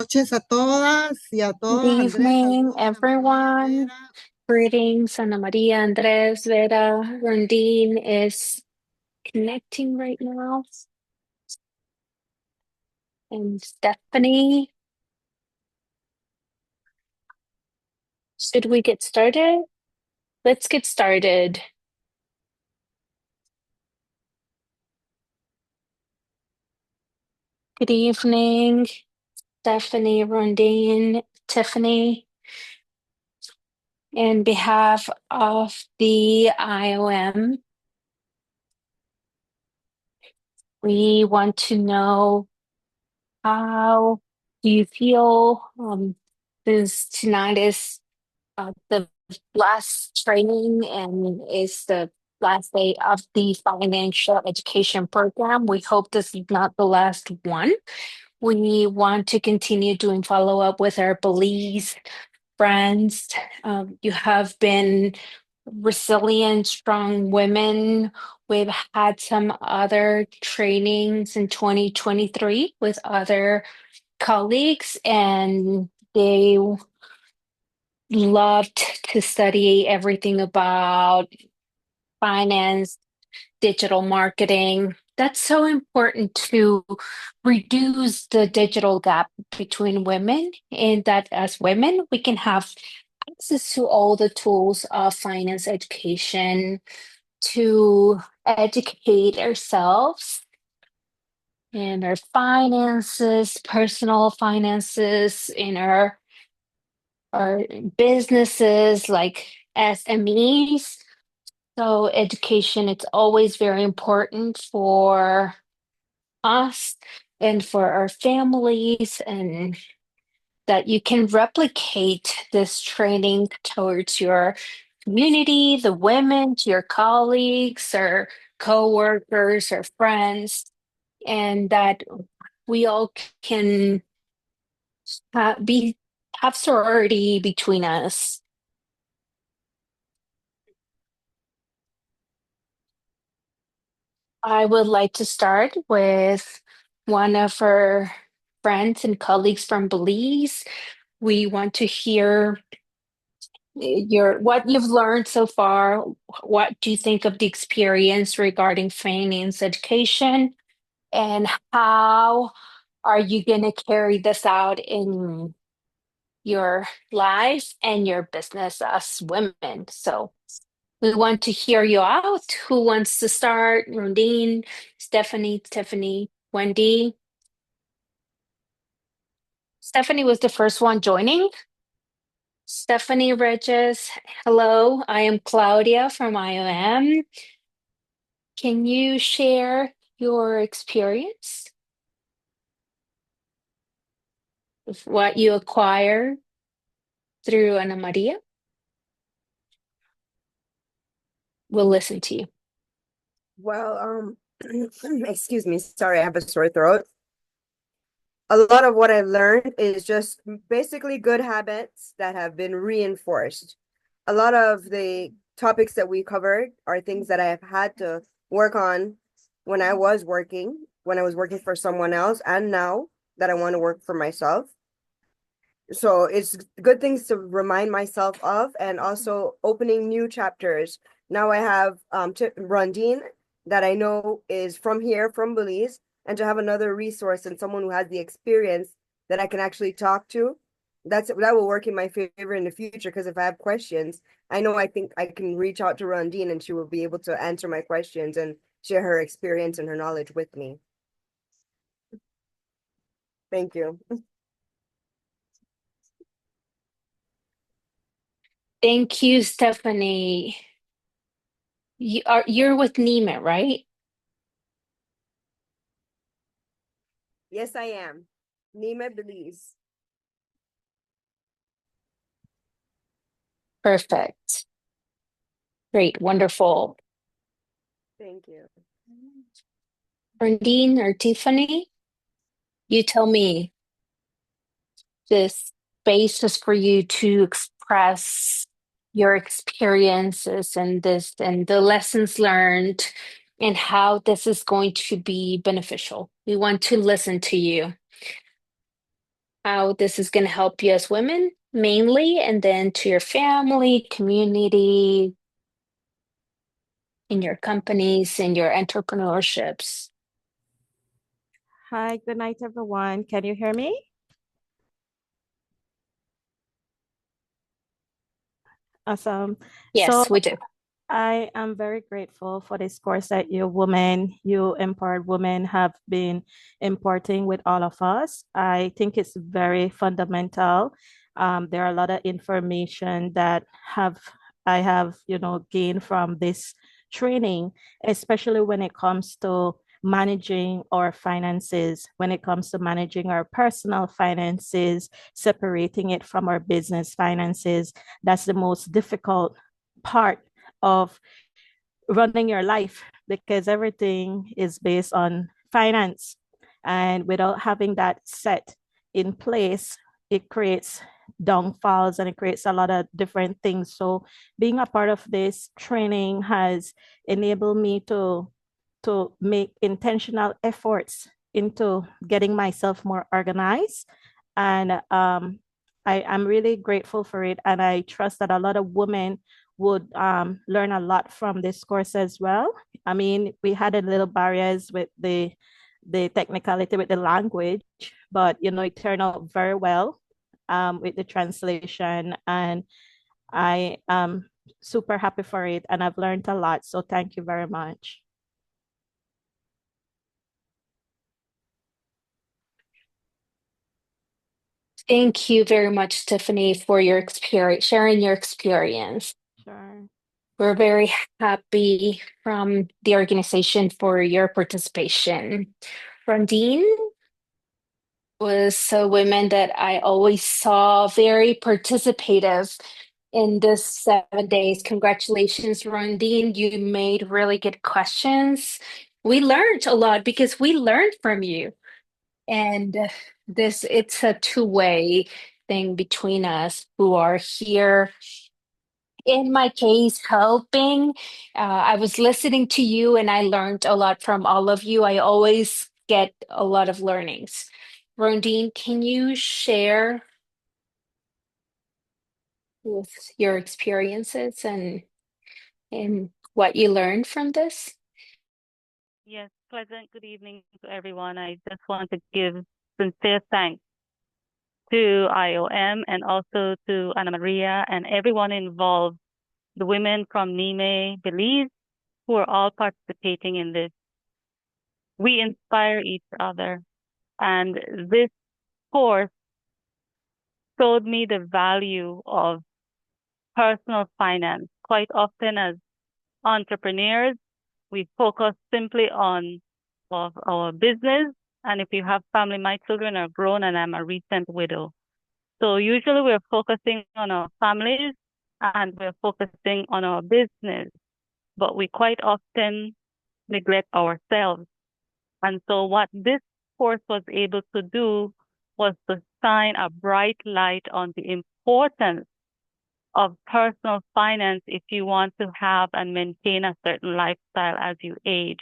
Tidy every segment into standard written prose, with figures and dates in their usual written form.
noches a todas y a Good todos. Andrés, evening, saludos. Ana María, everyone. Vera. Greetings, Ana Maria, Andres, Vera, Rondine is connecting right now, and Stephanie. Should we get started? Let's get started. Good evening, Stephanie, Rondine, Tiffany. In behalf of the IOM, we want to know how do you feel since tonight is the last training and is the last day of the financial education program. We hope this is not the last one. We want to continue doing follow up with our Belize friends. You have been resilient, strong women. We've had some other trainings in 2023 with other colleagues, and they loved to study everything about finance, digital marketing. That's so important to reduce the digital gap between women, and that as women, we can have access to all the tools of finance education to educate ourselves in our finances, personal finances, in our businesses like SMEs. So education, it's always very important for us and for our families, and that you can replicate this training towards your community, the women, to your colleagues or co-workers or friends, and that we all can be have sorority between us. I would like to start with one of our friends and colleagues from Belize. We want to hear your what you've learned so far. What do you think of the experience regarding finance education, and how are you going to carry this out in your life and your business as women? So we want to hear you out. Who wants to start? Rondine, Stephanie, Tiffany, Wendy. Stephanie was the first one joining. Stephanie Regis, hello. I am Claudia from IOM. Can you share your experience of what you acquired through Ana Maria? We'll listen to you. Well, excuse me, sorry, I have a sore throat. A lot of what I've learned is just basically good habits that have been reinforced. A lot of the topics that we covered are things that I have had to work on when I was working for someone else, and now that I want to work for myself. So it's good things to remind myself of, and also opening new chapters. Now I have Rondine that I know is from here, from Belize, and to have another resource and someone who has the experience that I can actually talk to. That will work in my favor in the future, because if I have questions, I think I can reach out to Rondine and she will be able to answer my questions and share her experience and her knowledge with me. Thank you. Thank you, Stephanie. You're with Nima, right? Yes, I am. Nima Belize. Perfect. Great, wonderful. Thank you. Rondine or Tiffany, you tell me this space is for you to express your experiences and this and the lessons learned and how this is going to be beneficial. We want to listen to you. how this is going to help you as women mainly, and then to your family, community, in your companies, in your entrepreneurships. Hi, good night, everyone. Can you hear me? Awesome. So Yes, we do. I am very grateful for this course that you empowered women, have been importing with all of us. I think it's very fundamental. There are a lot of information that I have, gained from this training, especially when it comes to managing our finances, when it comes to managing our personal finances, separating it from our business finances. That's the most difficult part of running your life because everything is based on finance. And without having that set in place, it creates downfalls and it creates a lot of different things. So being a part of this training has enabled me to make intentional efforts into getting myself more organized. And I'm really grateful for it. And I trust that a lot of women would learn a lot from this course as well. I mean, we had a little barriers with the technicality with the language, but it turned out very well with the translation, and I am super happy for it, and I've learned a lot. So thank you very much. Thank you very much, Tiffany, for your experience, sharing your experience. Sure. We're very happy from the organization for your participation. Rondine was a woman that I always saw very participative in this 7 days. Congratulations, Rondine. You made really good questions. We learned a lot because we learned from you. And it's a two-way thing between us who are here. In my case, helping. I was listening to you and I learned a lot from all of you. I always get a lot of learnings. Rondine, can you share with your experiences and what you learned from this? Yes, pleasant good evening to everyone. I just want to give sincere thanks to IOM and also to Anna Maria and everyone involved, the women from Nime, Belize, who are all participating in this. We inspire each other. And this course showed me the value of personal finance. Quite often as entrepreneurs, we focus simply on of our business. And if you have family, my children are grown and I'm a recent widow. So usually we're focusing on our families and we're focusing on our business, but we quite often neglect ourselves. And so what this course was able to do was to shine a bright light on the importance of personal finance if you want to have and maintain a certain lifestyle as you age.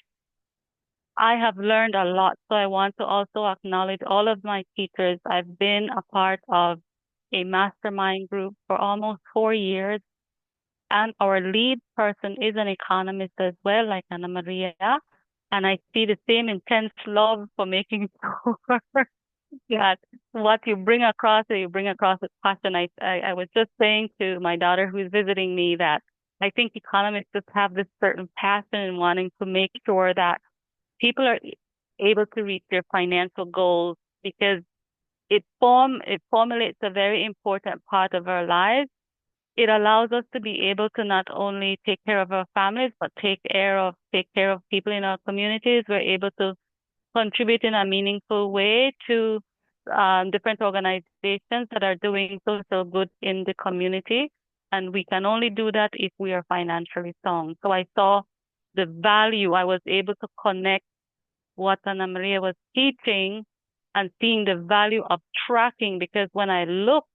I have learned a lot, so I want to also acknowledge all of my teachers. I've been a part of a mastermind group for almost 4 years, and our lead person is an economist as well, like Anna Maria. And I see the same intense love for making sure that what you bring across, you bring across with passion. I was just saying to my daughter who's visiting me that I think economists just have this certain passion in wanting to make sure that people are able to reach their financial goals because it formulates a very important part of our lives. It allows us to be able to not only take care of our families, but take care of people in our communities. We're able to contribute in a meaningful way to different organizations that are doing social good in the community. And we can only do that if we are financially sound. So I saw the value. I was able to connect what Ana Maria was teaching and seeing the value of tracking because when I looked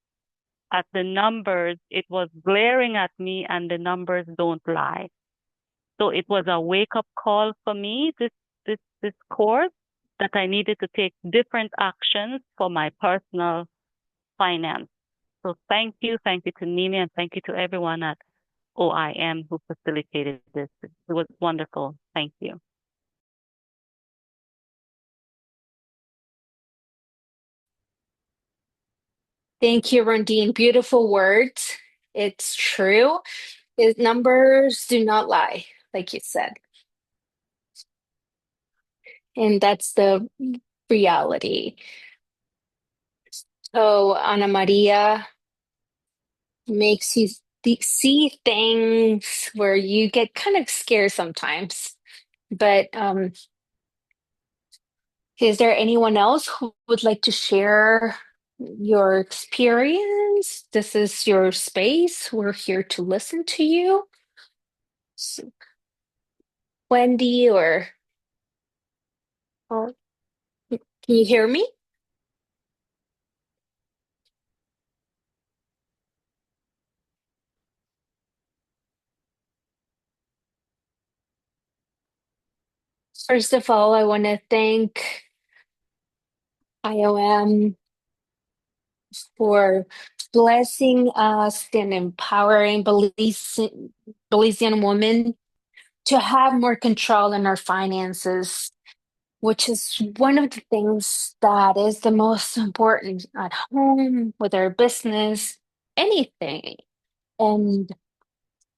at the numbers, it was glaring at me and the numbers don't lie. So it was a wake up call for me, this course, that I needed to take different actions for my personal finance. So thank you to Nini, and thank you to everyone at OIM who facilitated this. It was wonderful. Thank you. Thank you, Rondine. Beautiful words. It's true. Numbers do not lie, like you said. And that's the reality. So, Ana Maria makes you see things where you get kind of scared sometimes. But is there anyone else who would like to share your experience? This is your space. We're here to listen to you. Wendy, or can you hear me? First of all, I want to thank IOM for blessing us and empowering Belizean women to have more control in our finances, which is one of the things that is the most important at home, with our business, anything. And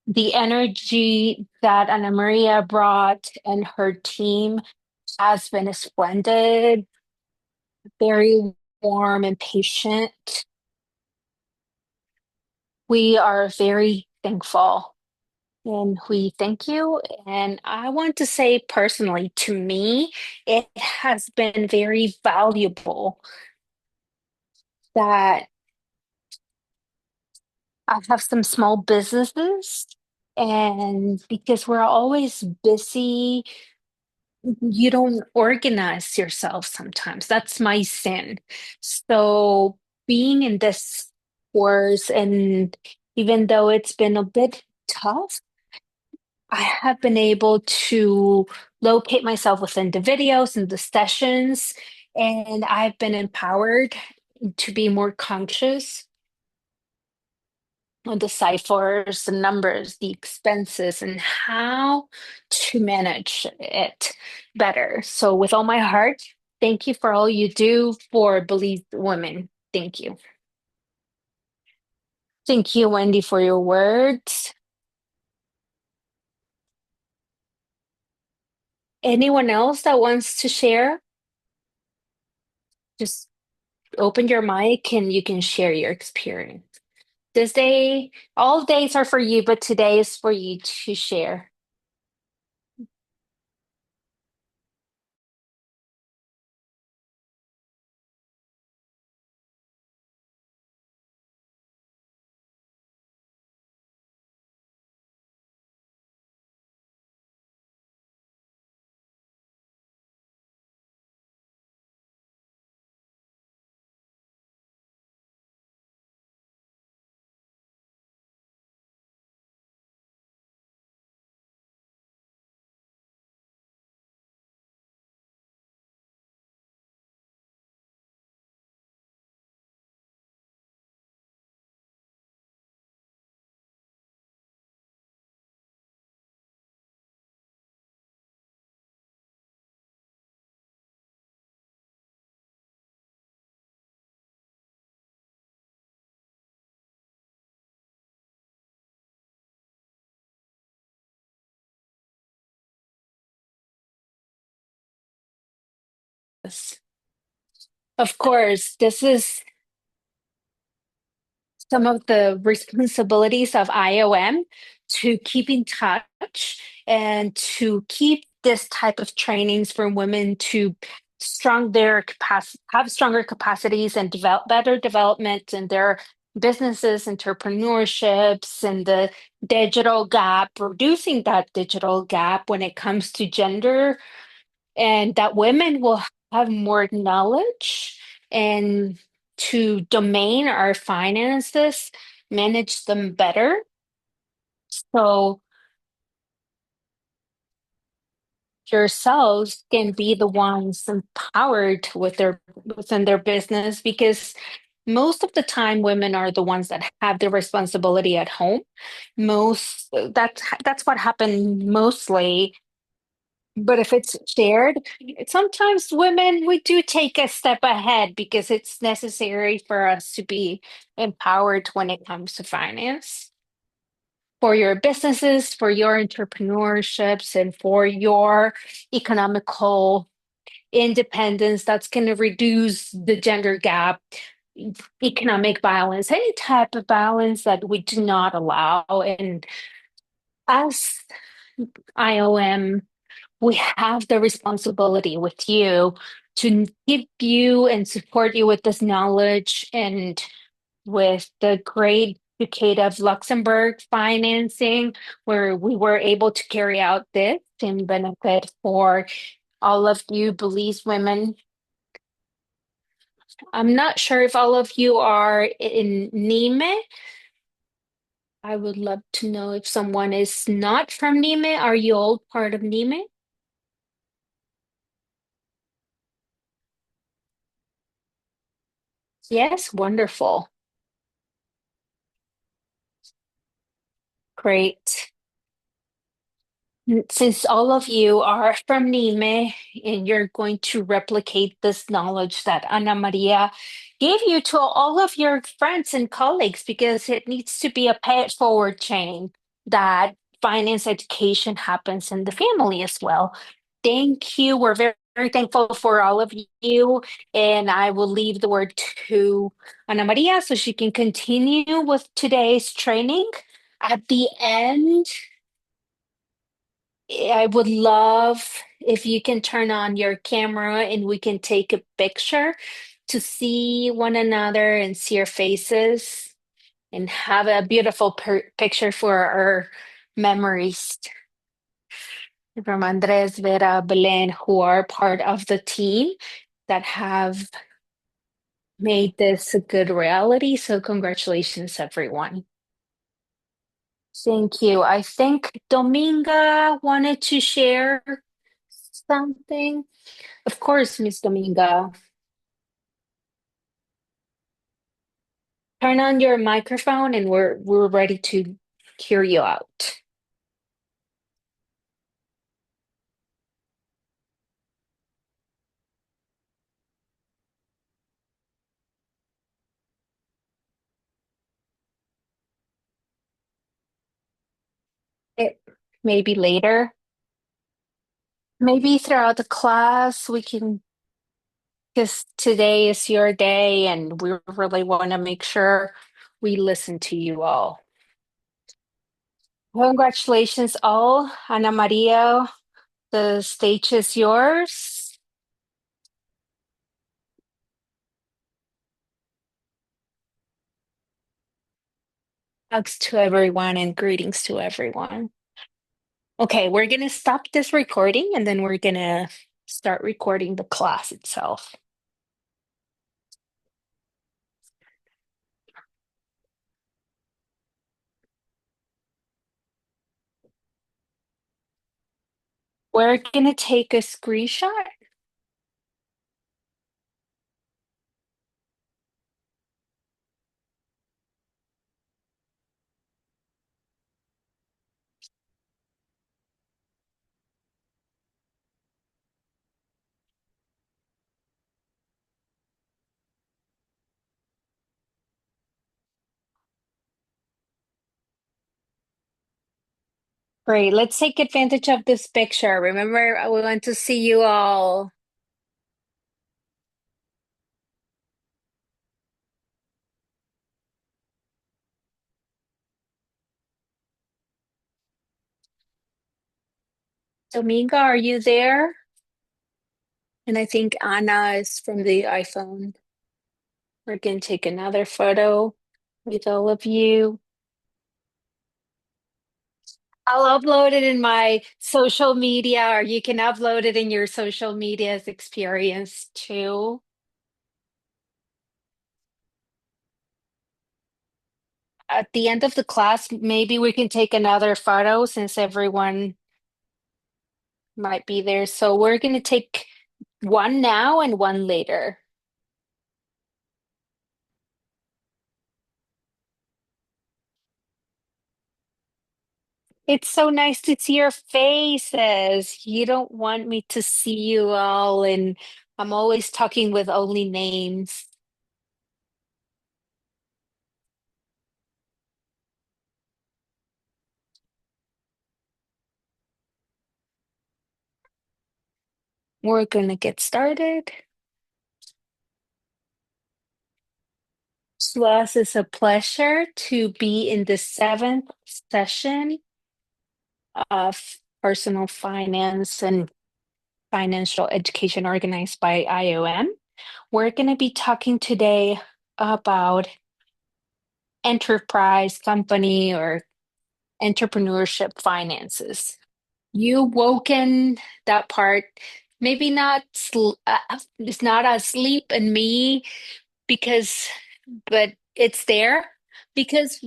the energy that Ana Maria brought and her team has been splendid, very warm and patient. We are very thankful and we thank you. And I want to say personally, to me, it has been very valuable that I have some small businesses. And because we're always busy, you don't organize yourself sometimes. That's my sin. So being in this course, and even though it's been a bit tough, I have been able to locate myself within the videos and the sessions, and I've been empowered to be more conscious on the ciphers, the numbers, the expenses, and how to manage it better. So, with all my heart, thank you for all you do for Believe Women. Thank you. Thank you, Wendy, for your words. Anyone else that wants to share? Just open your mic and you can share your experience. This day, all days are for you, but today is for you to share. Of course, this is some of the responsibilities of IOM, to keep in touch and to keep this type of trainings for women to have stronger capacities and develop better development in their businesses, entrepreneurships, and the digital gap, reducing that digital gap when it comes to gender, and that women will have more knowledge and to domain our finances, manage them better. So yourselves can be the ones empowered with their within their business, because most of the time women are the ones that have the responsibility at home. That's what happened mostly. But if it's shared, sometimes women, we do take a step ahead because it's necessary for us to be empowered when it comes to finance for your businesses, for your entrepreneurships, and for your economical independence. That's going to reduce the gender gap, economic violence, any type of violence that we do not allow. And as IOM, we have the responsibility with you to give you and support you with this knowledge and with the great Ducade of Luxembourg financing, where we were able to carry out this in benefit for all of you Belize women. I'm not sure if all of you are in Nime. I would love to know if someone is not from Nime. Are you all part of Nime? Yes, wonderful. Great. Since all of you are from Nime and you're going to replicate this knowledge that Ana Maria gave you to all of your friends and colleagues, because it needs to be a pay it forward chain that finance education happens in the family as well. Thank you. We're very, very thankful for all of you. And I will leave the word to Ana Maria so she can continue with today's training. At the end, I would love if you can turn on your camera and we can take a picture to see one another and see our faces and have a beautiful picture for our memories from Andres, Vera, Belen, who are part of the team that have made this a good reality. So, congratulations, everyone. Thank you. I think Dominga wanted to share something. Of course, Miss Dominga. Turn on your microphone and we're ready to hear you out. It maybe later, maybe throughout the class we can, because today is your day and we really want to make sure we listen to you all. Congratulations all. Ana Maria, the stage is yours. Hugs to everyone and greetings to everyone. Okay, we're going to stop this recording and then we're going to start recording the class itself. We're going to take a screenshot. Great. Let's take advantage of this picture. Remember, we want to see you all. Dominga, are you there? And I think Anna is from the iPhone. We're going to take another photo with all of you. I'll upload it in my social media, or you can upload it in your social media's experience too. At the end of the class, maybe we can take another photo since everyone might be there. So we're going to take one now and one later. It's so nice to see your faces. You don't want me to see you all, and I'm always talking with only names. We're gonna get started. To us, it's a pleasure to be in the seventh session of personal finance and financial education organized by IOM. We're going to be talking today about enterprise, company, or entrepreneurship finances. You woken that part, maybe not, it's not asleep in me because but it's there because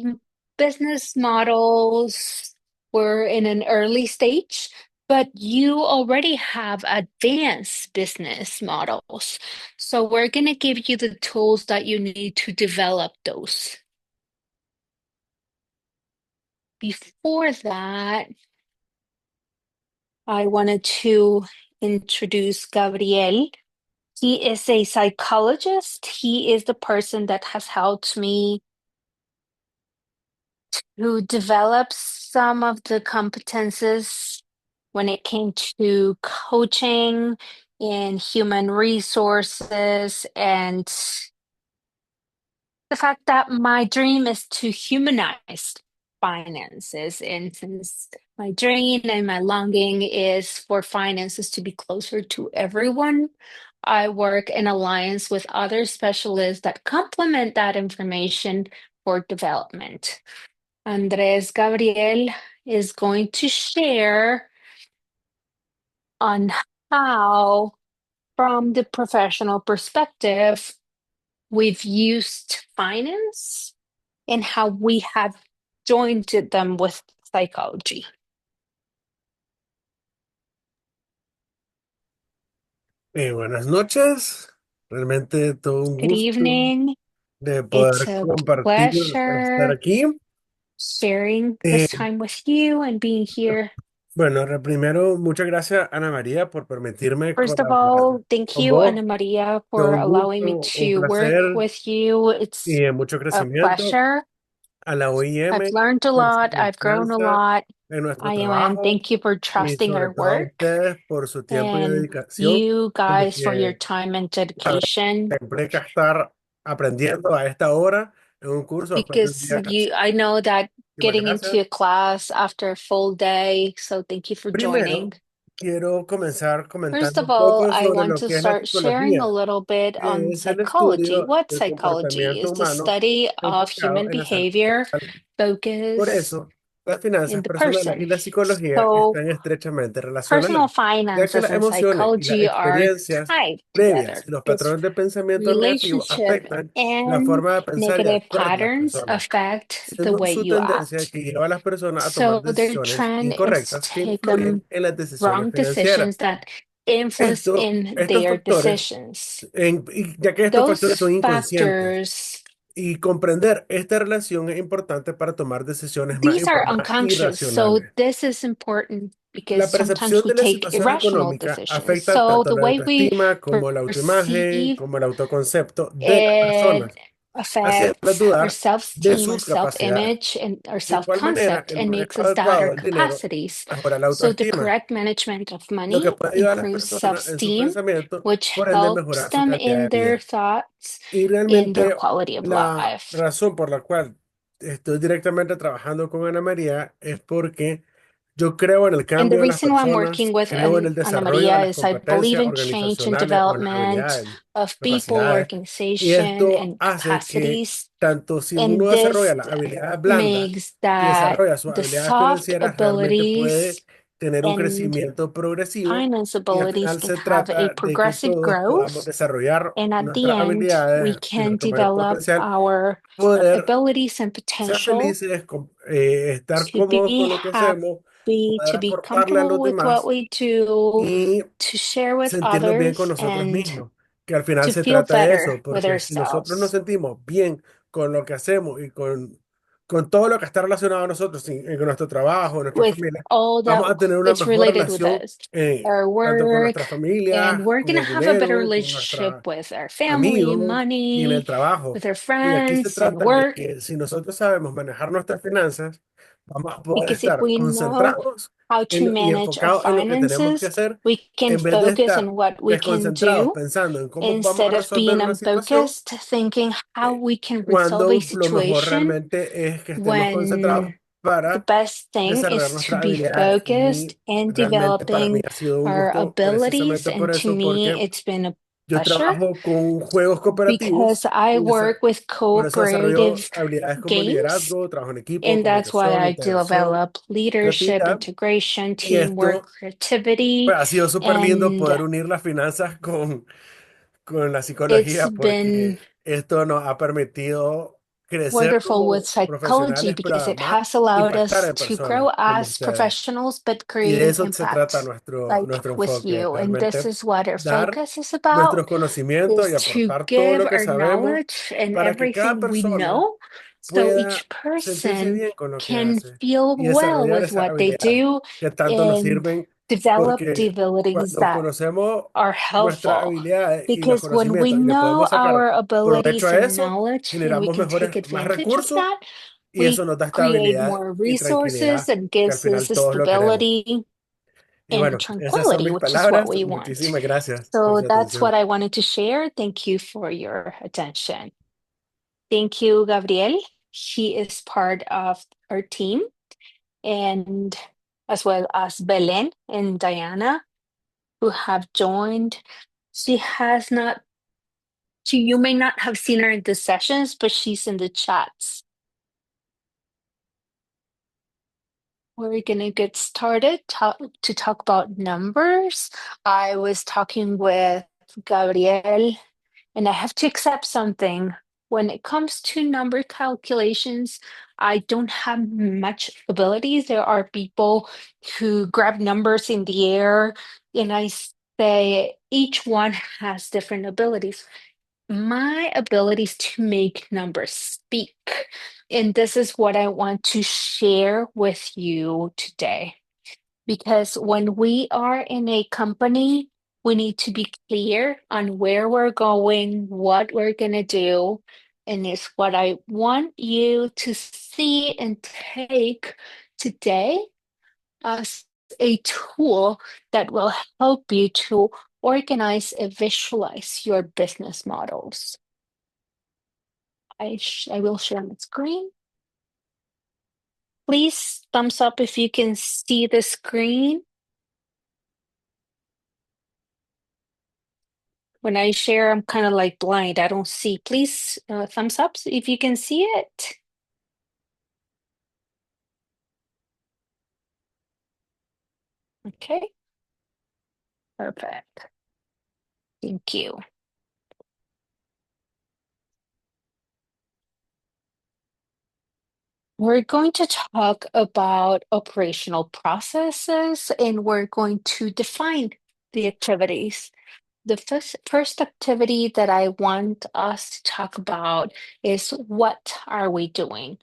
business models were in an early stage, but you already have advanced business models. So we're going to give you the tools that you need to develop those. Before that, I wanted to introduce Gabriel. He is a psychologist. He is the person that has helped me who developed some of the competences when it came to coaching in human resources and the fact that my dream is to humanize finances. And since my dream and my longing is for finances to be closer to everyone, I work in alliance with other specialists that complement that information for development. Andres Gabriel is going to share on how, from the professional perspective, we've used finance and how we have joined them with psychology. Buenas noches, realmente todo un Good gusto evening. de It's poder a compartir, estar pleasure aquí. sharing Eh, this time with you and being here. bueno, primero, muchas gracias Ana María por permitirme First of colaborar all, thank con you, vos. Ana Maria, Fue for un allowing me gusto, un to work placer with you. y It's de mucho a crecimiento pleasure. a la I've OIM learned a por su lot. I've grown a confianza lot. en nuestro IOM, trabajo thank you for y trusting sobre our todo a work ustedes por su tiempo y and dedicación you en guys for your que time and dedication siempre que estar aprendiendo a esta hora en un curso después de un because día. I know that Muchísimas getting into gracias. a class after a full day, so thank you for joining. Primero, quiero comenzar First comentando of un all, poco I sobre want lo to que es la start sharing a psicología, little bit que on es el psychology. estudio What del psychology comportamiento is? The humano study of enfocado human en la salud behavior, mental. Por focus eso, las in finanzas the personales y person. la psicología So están estrechamente personal relacionadas, ya que finances las and emociones y las psychology are experiencias tied previas together y los because patrones de pensamiento negativos relationship afectan la and forma de pensar y negative actuar de las patterns personas, affect the siendo way su you tendencia act. que lleva a las personas a tomar So their decisiones trend is to incorrectas que take them influyen en las decisiones wrong financieras. decisions that influence in Estos their factores, decisions. ya que estos factores son Those inconscientes, factors, y comprender esta relación es importante para tomar decisiones más these are informadas y unconscious. So racionales. this is important because La sometimes percepción we de la take situación irrational económica decisions. afecta So tanto the la way we autoestima como la autoimagen, perceive como el autoconcepto de las it personas, haciéndolas affects our dudar de self-esteem, our sus capacidades. self-image, and our De igual manera, self-concept, el and manejo makes us doubt adecuado our del dinero capacities. mejora la So the autoestima, correct management of lo que money puede ayudar a las improves personas en su self-esteem, pensamiento, which por ende helps mejorar su them calidad in de their vida. thoughts, Y in their realmente quality of la life. razón por la cual estoy directamente trabajando con Ana María es porque yo creo en el And the cambio de las reason why I'm working personas, with creo en el Ana desarrollo de Maria las is I believe competencias in change and organizacionales o en las development habilidades, of people, capacidades. Y organization, esto and hace que capacities. tanto si And uno desarrolla this las habilidades blandas makes y that desarrolla sus the habilidades soft financieras, realmente puede abilities tener un and crecimiento progresivo. finance Y al abilities final can se have a trata de que progressive todos podamos growth. desarrollar And at the nuestras end, we habilidades y can nuestro mayor develop potencial, our poder abilities and ser potential felices, estar to cómodos con be lo que hacemos, happy, poder to be aportarle a comfortable los with what demás we do, y to share with sentirnos bien con others, nosotros and mismos, que al final to se feel trata de better eso, with porque si nosotros nos ourselves. sentimos bien con lo que hacemos y con con todo lo que está relacionado a nosotros, con nuestro trabajo, nuestra with familia, all that vamos a tener una it's mejor related with relación, us, our tanto con work, nuestra and familia, we're con going to el have a better dinero, con relationship nuestros with our family, amigos y en el money, trabajo. with our Y aquí se friends and trata de work. que si nosotros sabemos manejar nuestras finanzas, vamos a poder Because if estar we know concentrados how to y manage our enfocados en lo que tenemos que finances, hacer, we can en vez de focus estar on what we can desconcentrados do pensando en cómo vamos a instead of resolver being una situación, unfocused, thinking how eh, we can resolve a cuando lo mejor situation, realmente es que estemos concentrados when the para best thing desarrollar is to nuestras be habilidades. focused Y and realmente para mí developing ha sido un our gusto abilities. precisamente por And to eso, me, porque it's been a yo pleasure trabajo con juegos because cooperativos I y work with por eso desarrollo cooperative habilidades como games. liderazgo, trabajo en equipo, And that's why comunicación, I integración, develop leadership, creatividad. integration, Y teamwork, esto creativity. pues, ha sido súper lindo And poder unir las finanzas con la it's psicología been porque esto nos ha permitido crecer wonderful with como psychology profesionales, pero because it además has allowed impactar us en to grow personas como as ustedes. professionals, but Y de creating eso se trata impact like nuestro with enfoque, you. And this realmente is what our dar focus is about, nuestros conocimientos is y to aportar todo give lo que our sabemos knowledge and para que cada everything we persona know so pueda each sentirse person bien con lo que can hace feel y well desarrollar with esas what they habilidades do que tanto nos and sirven, develop the porque abilities cuando that conocemos are nuestras helpful. habilidades y los Because when we conocimientos y le know podemos sacar our provecho abilities a and eso, knowledge and we generamos can take mejores, más advantage of recursos that, y eso we nos da create estabilidad more y resources tranquilidad and que al gives us final the todos lo queremos. stability Y and bueno, esas son tranquility, mis which is what palabras. we want. Muchísimas gracias por So su that's what atención. I wanted to share. Thank you for your attention. Thank you, Gabriel. He is part of our team, and as well as Belen and Diana, who have joined. She has not, you may not have seen her in the sessions, but she's in the chats. We're gonna get started to talk about numbers. I was talking with Gabriel, and I have to accept something. When it comes to number calculations, I don't have much abilities. There are people who grab numbers in the air, and I say each one has different abilities. My ability is to make numbers speak. And this is what I want to share with you today. Because when we are in a company, we need to be clear on where we're going, what we're going to do. And it's what I want you to see and take today as a tool that will help you to organize and visualize your business models. I will share my screen. Please thumbs up if you can see the screen. When I share, I'm kind of like blind. I don't see. Please thumbs up if you can see it. Okay, perfect. Thank you. We're going to talk about operational processes and we're going to define the activities. The first activity that I want us to talk about is what are we doing?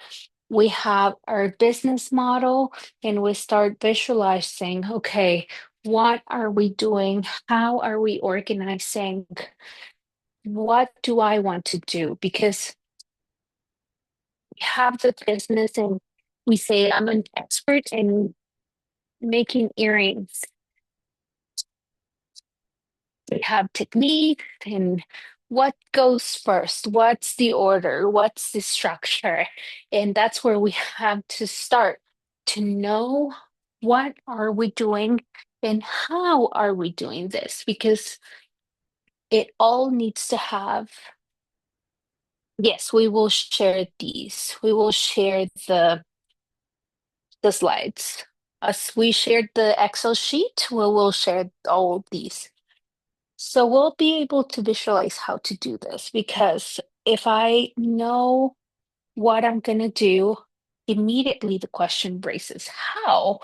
We have our business model and we start visualizing, okay, what are we doing? How are we organizing? What do I want to do? Because we have the business and we say, I'm an expert in making earrings. We have technique and what goes first, what's the order, what's the structure, and that's where we have to start to know what are we doing and how are we doing this, because it all needs to have. Yes, we will share these, we will share the slides. As we shared the Excel sheet, we will share all of these. So we'll be able to visualize how to do this because if I know what I'm going to do, immediately the question raises how.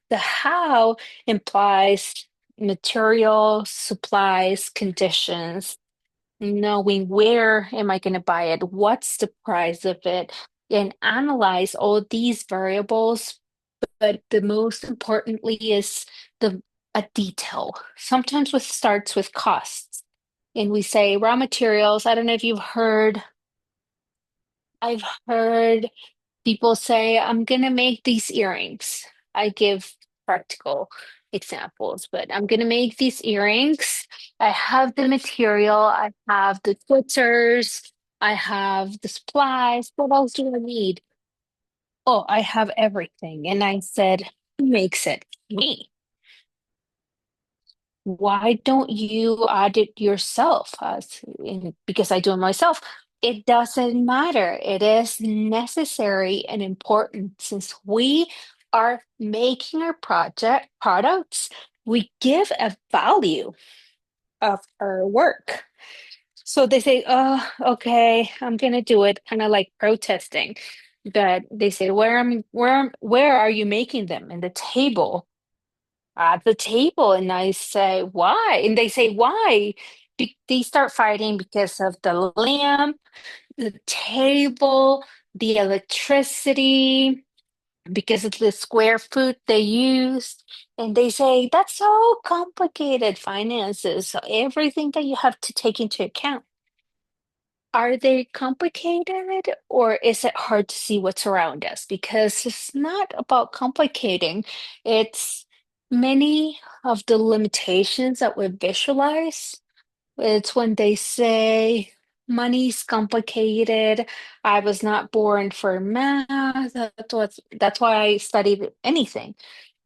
The how implies material, supplies, conditions, knowing where am I going to buy it, what's the price of it, and analyze all these variables, but the most importantly is the a detail. Sometimes it starts with costs. And we say raw materials. I don't know if I've heard people say, I'm gonna make these earrings. I give practical examples, but I'm gonna make these earrings. I have the material, I have the twitters, I have the supplies. What else do I need? Oh, I have everything. And I said, who makes it? Me. Why don't you add it yourself? Because I do it myself. It doesn't matter. It is necessary and important since we are making our project products. We give a value of our work. So they say, "Oh, okay, I'm gonna do it," kind of like protesting. But they say, where are you making them? In the table, at the table. And I say, why? And they say, why? They start fighting because of the lamp, the table, the electricity, because of the square foot they used. And they say, that's so complicated finances. So everything that you have to take into account. Are they complicated or is it hard to see what's around us? Because it's not about complicating, it's many of the limitations that we visualize. It's when they say money's complicated. I was not born for math. That's why I studied anything.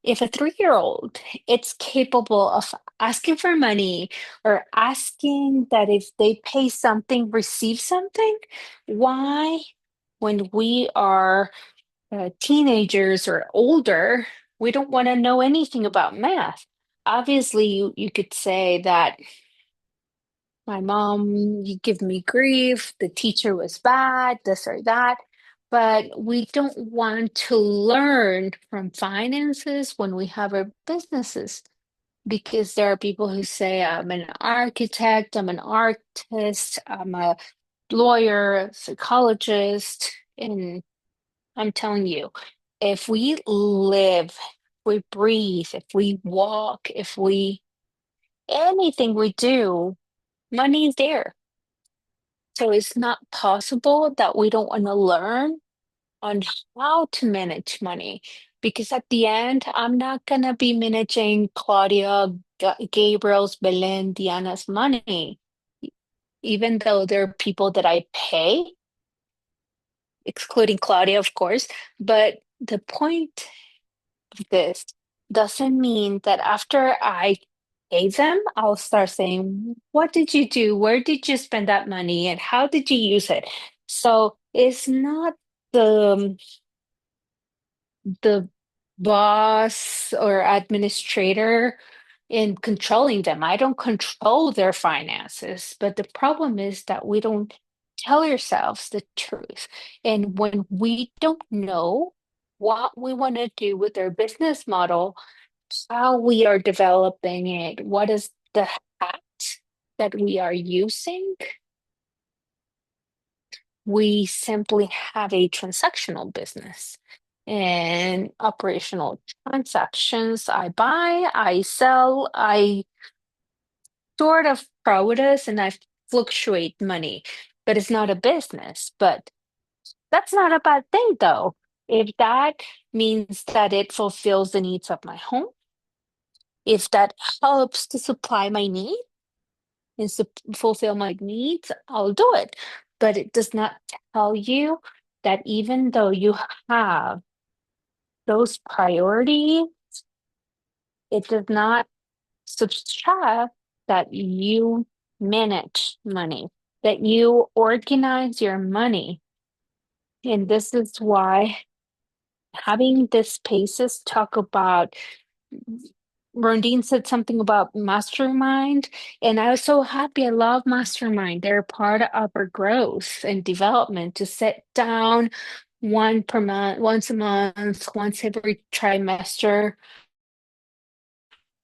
If a 3-year-old it's capable of asking for money or asking that if they pay something receive something, why when we are teenagers or older we don't want to know anything about math? Obviously you could say that my mom, you give me grief, the teacher was bad, this or that. But we don't want to learn from finances when we have our businesses because there are people who say, I'm an architect, I'm an artist, I'm a lawyer, a psychologist. And I'm telling you, if we live, we breathe, if we walk, if we anything we do, money is there. So it's not possible that we don't want to learn on how to manage money. Because at the end, I'm not going to be managing Claudia, Gabriel's, Belen, Diana's money, even though they're people that I pay, excluding Claudia, of course. But the point of this doesn't mean that after I pay them, I'll start saying, what did you do? Where did you spend that money? And how did you use it? So it's not the boss or administrator in controlling them. I don't control their finances, but the problem is that we don't tell ourselves the truth. And when we don't know what we want to do with our business model, how we are developing it, what is the hat that we are using, we simply have a transactional business and operational transactions. I buy, I sell, I sort of produce, and I fluctuate money, but it's not a business. But that's not a bad thing, though. If that means that it fulfills the needs of my home, if that helps to supply my needs and fulfill my needs, I'll do it. But it does not tell you that even though you have those priorities, it does not subtract that you manage money, that you organize your money. And this is why having this spaces talk about Rondine said something about mastermind, and I was so happy. I love mastermind. They're part of our growth and development to sit down once a month, once every trimester.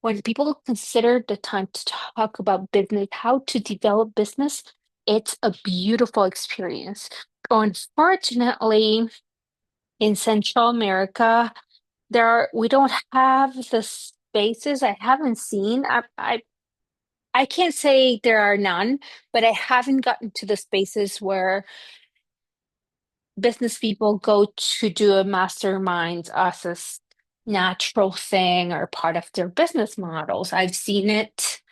When people consider the time to talk about business, how to develop business, it's a beautiful experience. Unfortunately, in Central America, we don't have the spaces. I haven't seen. I can't say there are none, but I haven't gotten to the spaces where business people go to do a mastermind as natural thing or part of their business models. I've seen it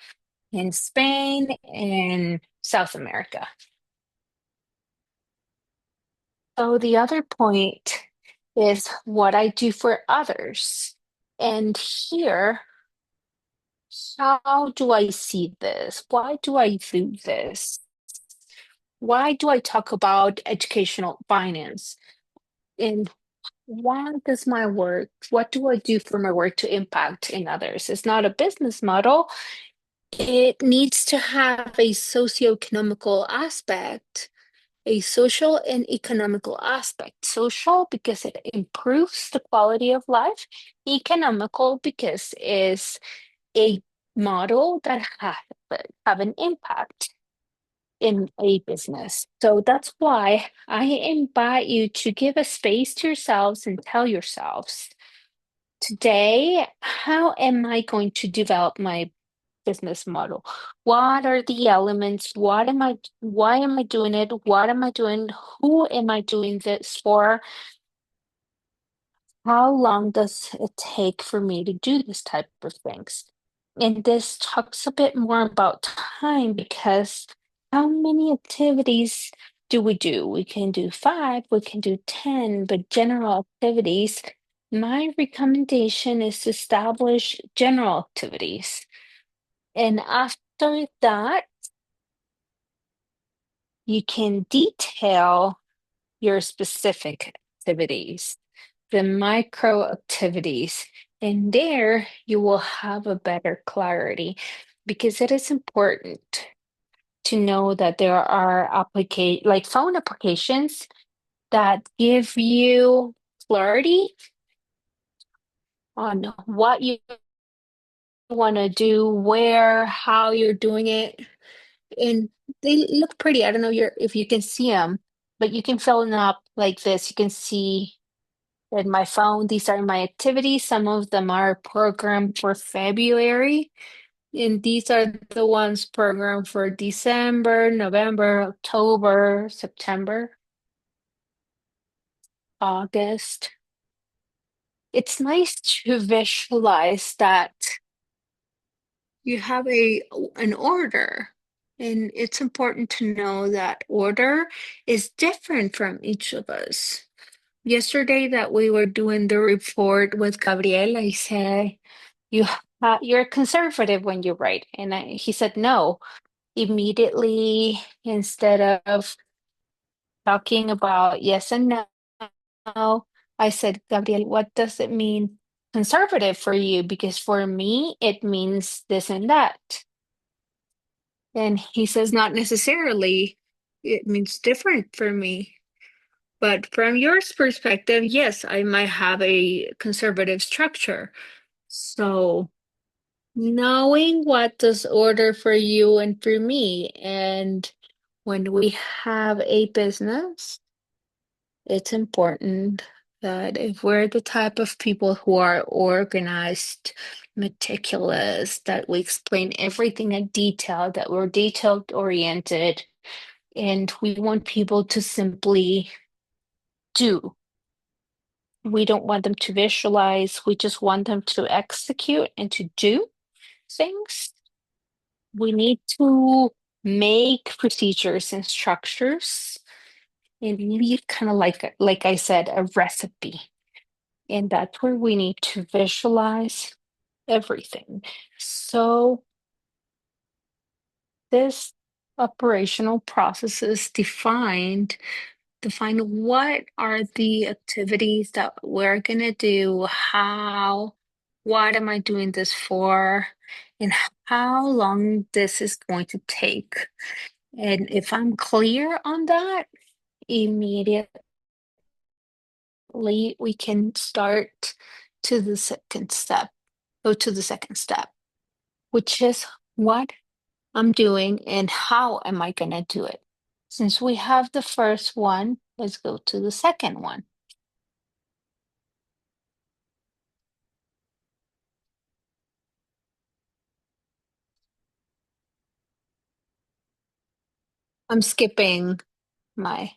in Spain and South America. So the other point is what I do for others. And here, how do I see this? Why do I do this? Why do I talk about educational finance? And why does my work, what do I do for my work to impact in others? It's not a business model. It needs to have a socioeconomical aspect, a social and economical aspect. Social because it improves the quality of life, economical because it's a model that have an impact in a business. So that's why I invite you to give a space to yourselves and tell yourselves, today, how am I going to develop my business model? What are the elements? Why am I doing it? What am I doing? Who am I doing this for? How long does it take for me to do this type of things? And this talks a bit more about time because how many activities do we do? We can do 5, we can do 10, but general activities, my recommendation is to establish general activities. And after that, you can detail your specific activities, the micro activities, and there you will have a better clarity because it is important to know that there are like phone applications that give you clarity on what you want to do, where, how you're doing it, and they look pretty. I don't know if you can see them, but you can fill them up like this. You can see in my phone, these are my activities. Some of them are programmed for February, and these are the ones programmed for December, November, October, September, August. It's nice to visualize that you have an order, and it's important to know that order is different from each of us. Yesterday that we were doing the report with Gabriel, I said, you're conservative when you write. And he said, no. Immediately, instead of talking about yes and no, I said, Gabriel, what does it mean conservative for you? Because for me, it means this and that. And he says, not necessarily. It means different for me. But from your perspective, yes, I might have a conservative structure. So knowing what does order for you and for me, and when we have a business, it's important that if we're the type of people who are organized, meticulous, that we explain everything in detail, that we're detailed oriented, and we want people to simply do. We don't want them to visualize, we just want them to execute and to do things. We need to make procedures and structures and leave kind of like I said, a recipe. And that's where we need to visualize everything. So this operational process is define what are the activities that we're gonna do, how, what am I doing this for, and how long this is going to take. And if I'm clear on that, immediately we can start to the second step, go to the second step, which is what I'm doing and how am I gonna do it. Since we have the first one, let's go to the second one. I'm skipping I'm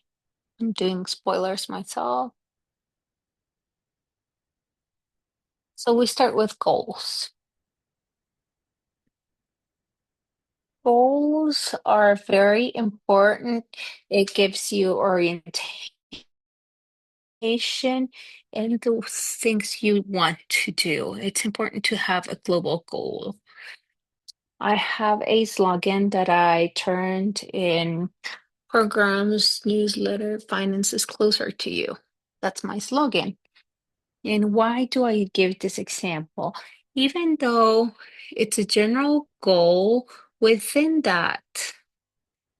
doing spoilers myself. So we start with goals. Goals are very important. It gives you orientation and the things you want to do. It's important to have a global goal. I have a slogan that I turned in programs, newsletter, finance is closer to you. That's my slogan. And why do I give this example? Even though it's a general goal, within that,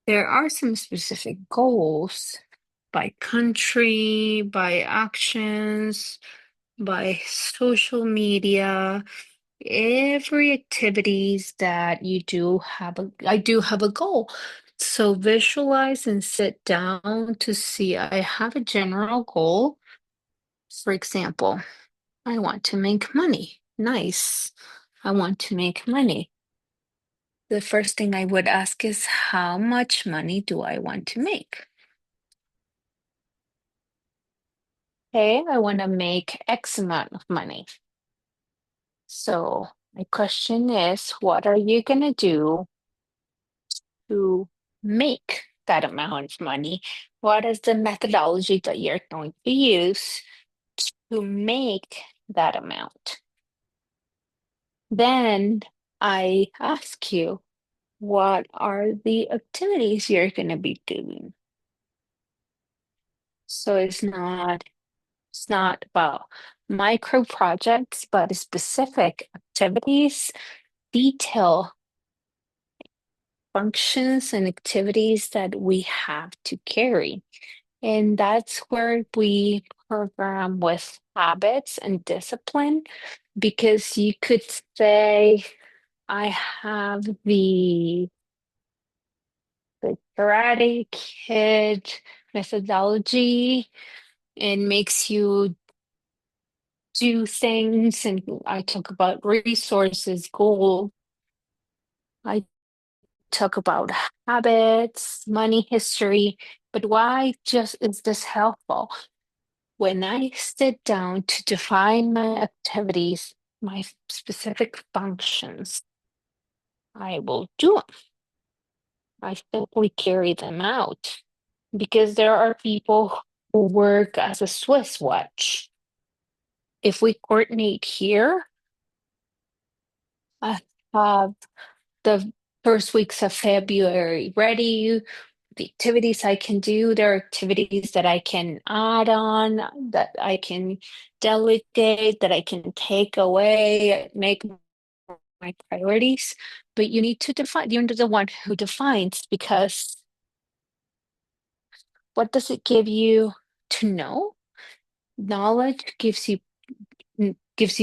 there are some specific goals by country, by actions, by social media. Every activities that you do I do have a goal. So visualize and sit down to see I have a general goal. For example, I want to make money. Nice. I want to make money. The first thing I would ask is how much money do I want to make? Okay, I want to make X amount of money. So my question is, what are you going to do to make that amount of money? What is the methodology that you're going to use to make that amount? Then I ask you, what are the activities you're going to be doing? So it's not about micro projects, but specific activities, detail functions and activities that we have to carry. And that's where we program with habits and discipline, because you could say, I have the Karate Kid methodology and makes you do things. And I talk about resources, goal. I talk about habits, money history. But why just is this helpful? When I sit down to define my activities, my specific functions, I will do them. I simply carry them out because there are people who work as a Swiss watch. If we coordinate here, I have the first weeks of February ready. The activities I can do, there are activities that I can add on, that I can delegate, that I can take away, make my priorities. But you need to define, you're the one who defines, because what does it give you to know? Knowledge gives you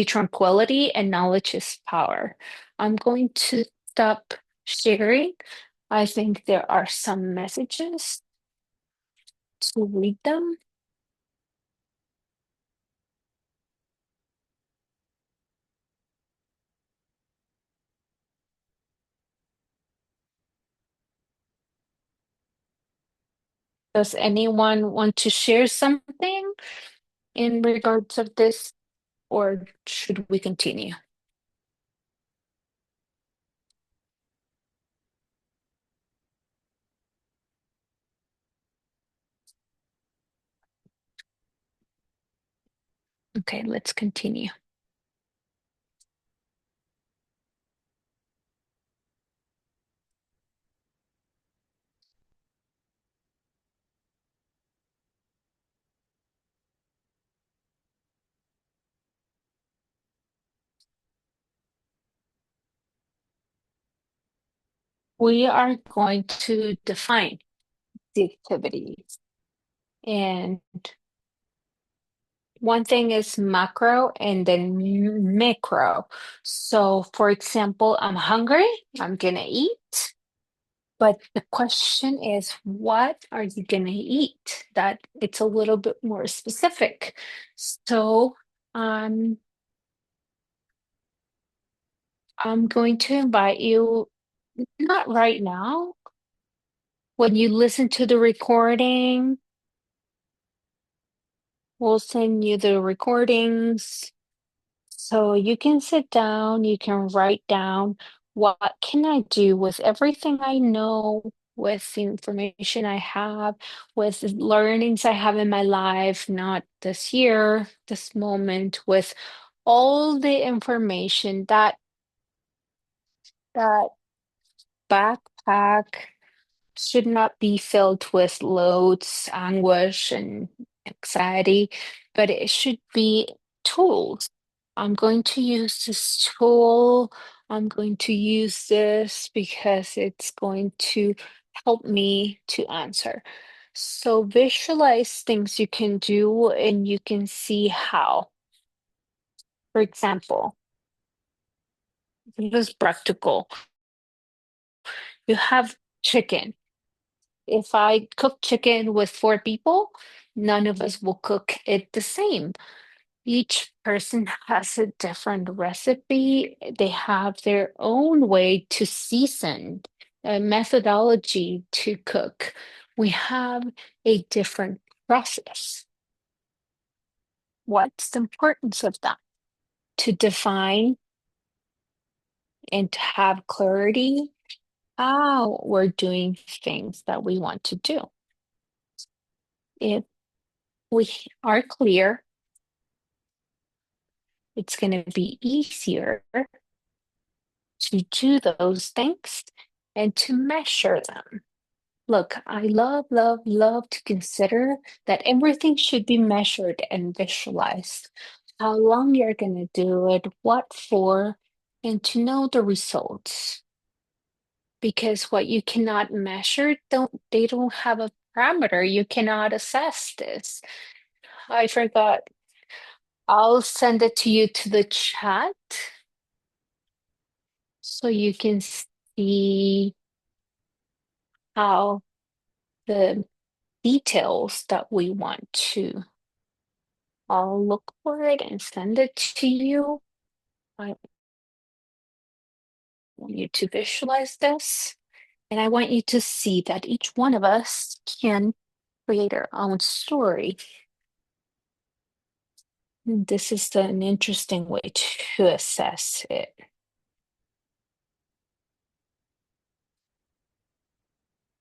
tranquility, and knowledge is power. I'm going to stop sharing. I think there are some messages to read them. Does anyone want to share something in regards of this, or should we continue? Okay, let's continue. We are going to define the activities. And one thing is macro and then micro. So, for example, I'm hungry, I'm gonna eat. But the question is, what are you gonna eat? That it's a little bit more specific. So I'm going to invite you, not right now, when you listen to the recording, we'll send you the recordings. So you can sit down, you can write down what can I do with everything I know, with the information I have, with the learnings I have in my life, not this year, this moment, with all the information that backpack should not be filled with loads, anguish, and anxiety, but it should be tools. I'm going to use this tool. I'm going to use this because it's going to help me to answer. So visualize things you can do and you can see how. For example, this is practical. You have chicken. If I cook chicken with 4 people, none of us will cook it the same. Each person has a different recipe. They have their own way to season, a methodology to cook. We have a different process. What's the importance of that? To define and to have clarity how we're doing things that we want to do. If we are clear, it's going to be easier to do those things and to measure them. Look, I love, love, love to consider that everything should be measured and visualized. How long you're going to do it, what for, and to know the results. Because what you cannot measure, they don't have a parameter. You cannot assess this. I forgot. I'll send it to you to the chat so you can see how the details that we want to. I'll look for it and send it to you. I want you to visualize this, and I want you to see that each one of us can create our own story. And this is an interesting way to assess it.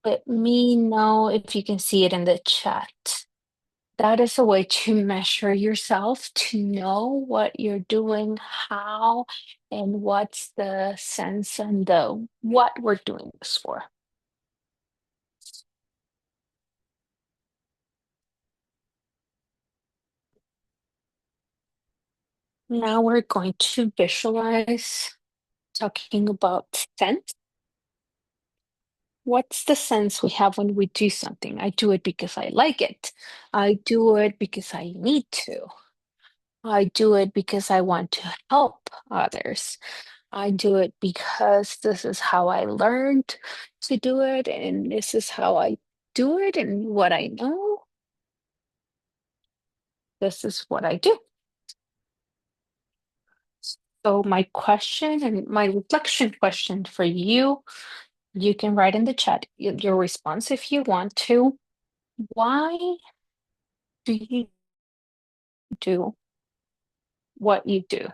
Let me know if you can see it in the chat. That is a way to measure yourself, to know what you're doing, how, and what's the sense and the what we're doing this for. Now we're going to visualize, talking about sense. What's the sense we have when we do something? I do it because I like it. I do it because I need to. I do it because I want to help others. I do it because this is how I learned to do it, and this is how I do it, and what I know, this is what I do. So my question and my reflection question for you, you can write in the chat your response if you want to. Why do you do what you do?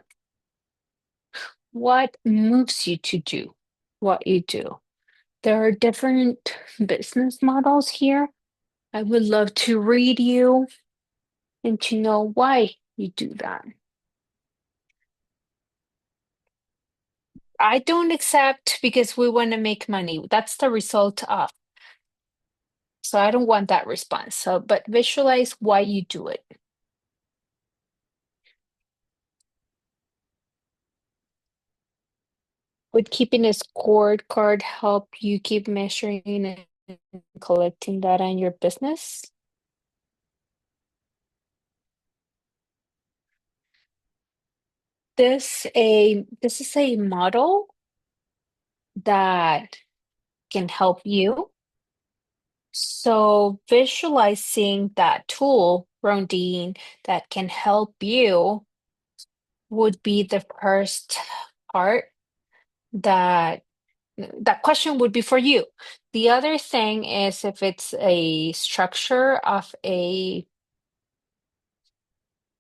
What moves you to do what you do? There are different business models here. I would love to read you and to know why you do that. I don't accept because we want to make money. That's the result of. So I don't want that response. So, but visualize why you do it. Would keeping a scorecard help you keep measuring and collecting data in your business? This is a model that can help you. So visualizing that tool, Rondine, that can help you would be the first part that that question would be for you. The other thing is if it's a structure of a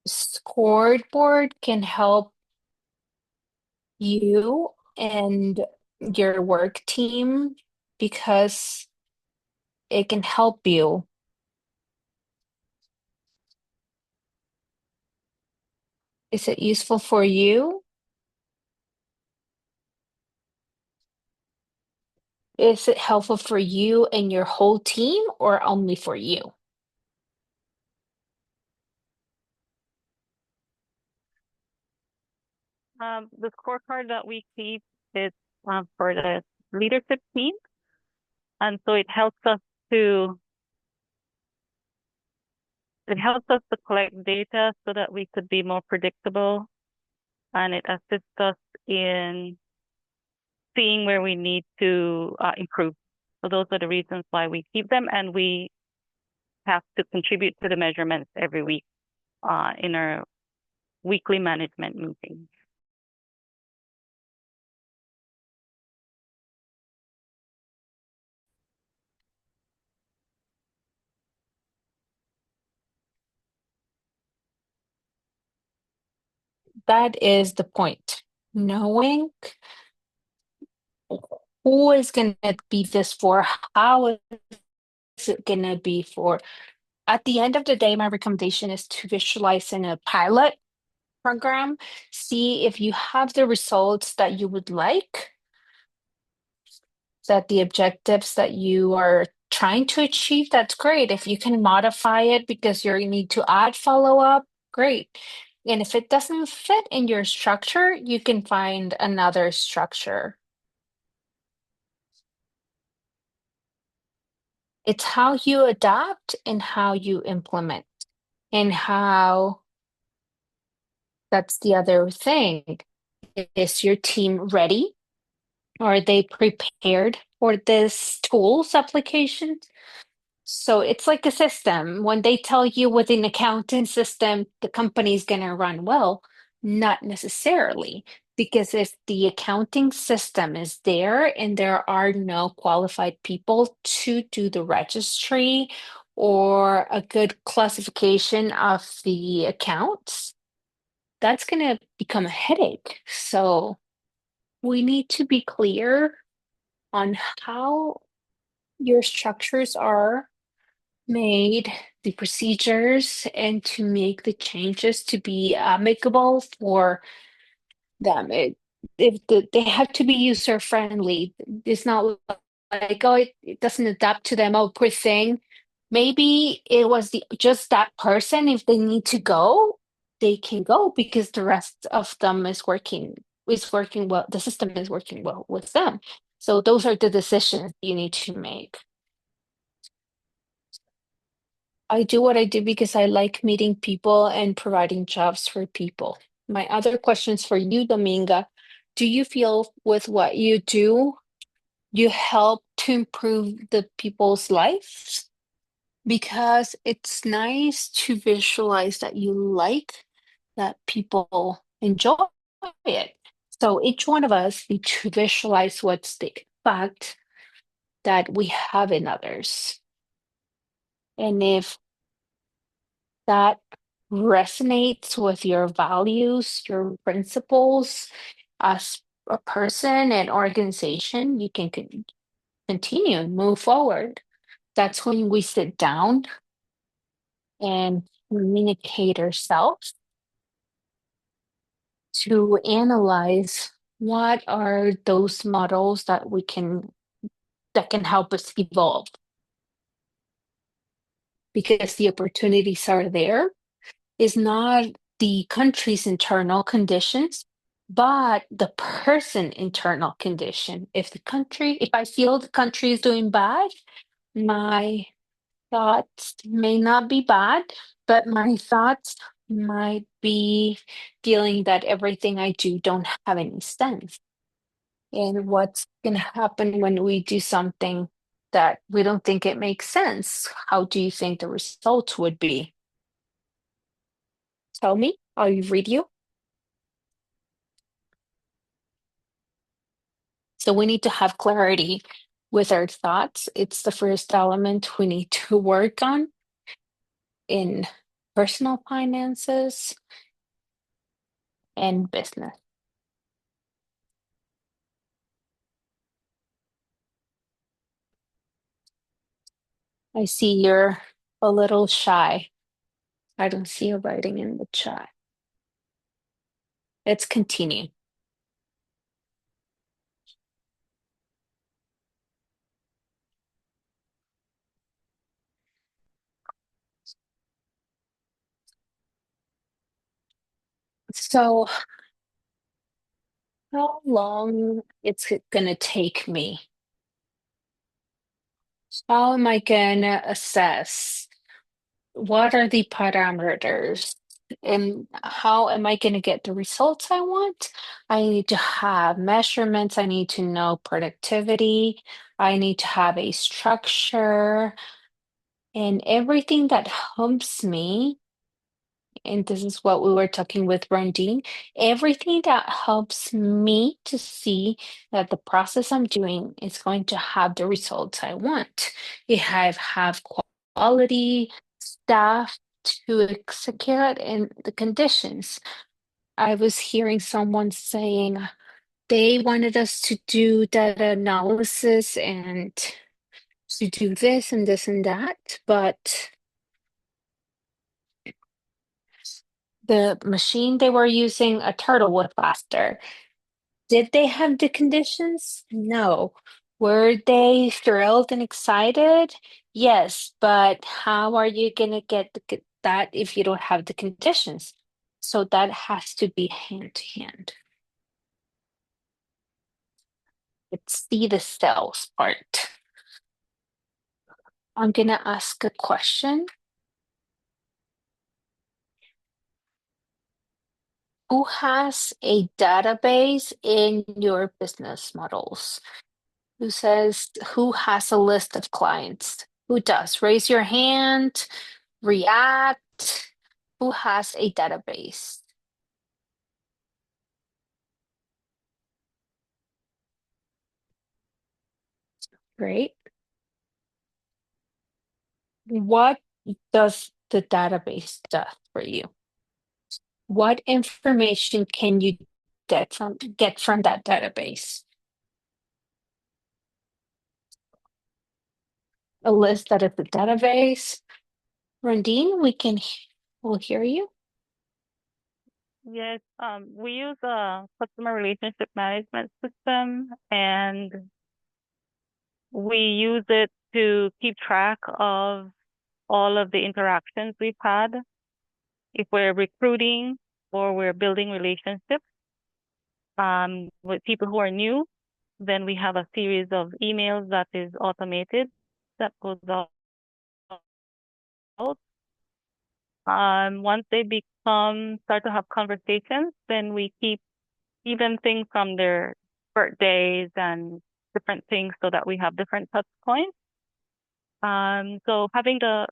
scoreboard can help you and your work team because it can help you. Is it useful for you? Is it helpful for you and your whole team or only for you? The scorecard that we keep is for the leadership team, and so to it helps us to collect data so that we could be more predictable, and it assists us in seeing where we need to improve. So those are the reasons why we keep them, and we have to contribute to the measurements every week in our weekly management meetings. That is the point. Knowing who is going to be this for, how is it going to be for. At the end of the day, my recommendation is to visualize in a pilot program, see if you have the results that you would like, that the objectives that you are trying to achieve, that's great. If you can modify it because you need to add follow-up, great. And if it doesn't fit in your structure, you can find another structure. It's how you adapt and how you implement, and how that's the other thing. Is your team ready? Are they prepared for this tools application? So it's like a system. When they tell you with an accounting system, the company's going to run well, not necessarily. Because if the accounting system is there and there are no qualified people to do the registry or a good classification of the accounts, that's going to become a headache. So we need to be clear on how your structures are made, the procedures, and to make the changes to be amicable for them. They have to be user friendly. It's not like, oh, it doesn't adapt to them. Oh, poor thing. Maybe it was just that person. If they need to go, they can go because the rest of them is working well. The system is working well with them. So those are the decisions you need to make. I do what I do because I like meeting people and providing jobs for people. My other questions for you, Dominga, do you feel with what you do, you help to improve the people's lives? Because it's nice to visualize that you like that people enjoy it. So each one of us need to visualize what's the impact that we have in others. And if that resonates with your values, your principles as a person and organization, you can continue and move forward. That's when we sit down and communicate ourselves to analyze what are those models that can help us evolve, because the opportunities are there. Is not the country's internal conditions, but the person internal condition. If I feel the country is doing bad, my thoughts may not be bad, but my thoughts might be feeling that everything I do don't have any sense. and what's going to happen when we do something that we don't think it makes sense. How do you think the results would be? Tell me, I'll read you. So we need to have clarity with our thoughts. It's the first element we need to work on in personal finances and business. I see you're a little shy. I don't see you writing in the chat. Let's continue. So, how long it's gonna take me? How am I gonna assess? What are the parameters? And how am I gonna get the results I want? I need to have measurements. I need to know productivity. I need to have a structure and everything that helps me. And this is what we were talking with Rondine, everything that helps me to see that the process I'm doing is going to have the results I want. If I have quality staff to execute it and the conditions. I was hearing someone saying they wanted us to do data analysis and to do this and this and that, but the machine they were using, a turtle was faster. Did they have the conditions? No. Were they thrilled and excited? Yes, but how are you gonna get that if you don't have the conditions? So that has to be hand to hand. Let's see the sales part. I'm gonna ask a question. Who has a database in your business models? Who says who has a list of clients? Who does? Raise your hand, react. Who has a database? Great. What does the database do for you? What information can you get from that database? A list that is the database. Rondine, we'll hear you. Yes, we use a customer relationship management system, and we use it to keep track of all of the interactions we've had. If we're recruiting or we're building relationships with people who are new, then we have a series of emails that is automated that goes out. Once they start to have conversations, then we keep even things from their birthdays and different things so that we have different touch points. So having the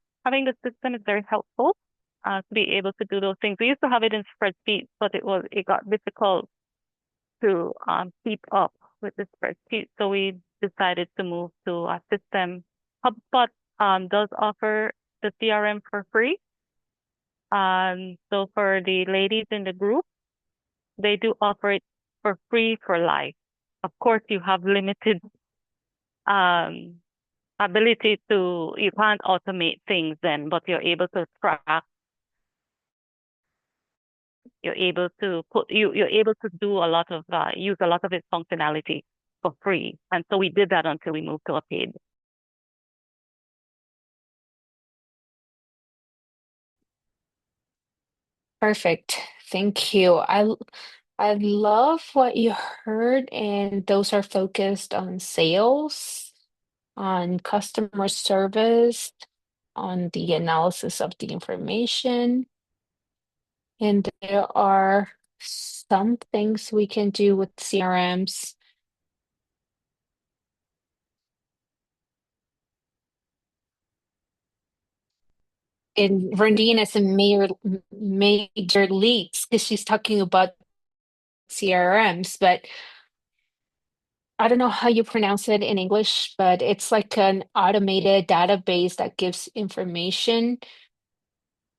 system is very helpful to be able to do those things. We used to have it in spreadsheets, but it got difficult to keep up with the spreadsheet. So we decided to move to a system. HubSpot does offer the CRM for free. So for the ladies in the group, they do offer it for free for life. Of course, you have limited um, ability you can't automate things then, but you're able to track, you're able to do a lot of, use a lot of its functionality for free. And so we did that until we moved to a paid. Perfect. Thank you. I love what you heard, and those are focused on sales, on customer service, on the analysis of the information. And there are some things we can do with CRMs in Rondine as a major leagues because she's talking about CRMs, but I don't know how you pronounce it in English, but it's like an automated database that gives information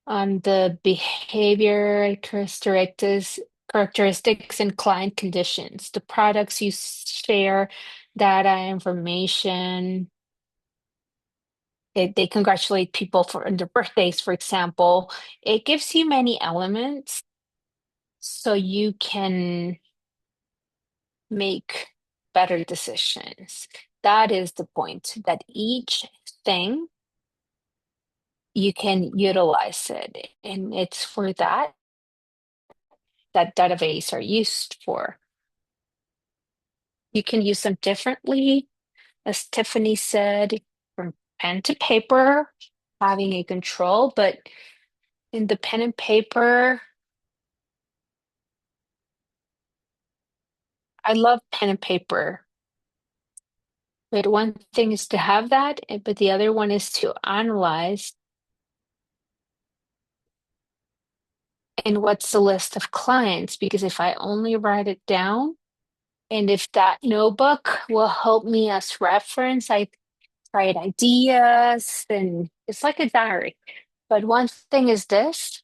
on the behavior characteristics and client conditions, the products you share, data information. They congratulate people for on their birthdays, for example. It gives you many elements so you can make better decisions. That is the point, that each thing you can utilize it. And it's for that database are used for. You can use them differently, as Tiffany said, from pen to paper, having a control, but in the pen and paper, I love pen and paper. But one thing is to have that, but the other one is to analyze. And what's the list of clients? Because if I only write it down, and if that notebook will help me as reference, I write ideas, and it's like a diary. But one thing is this,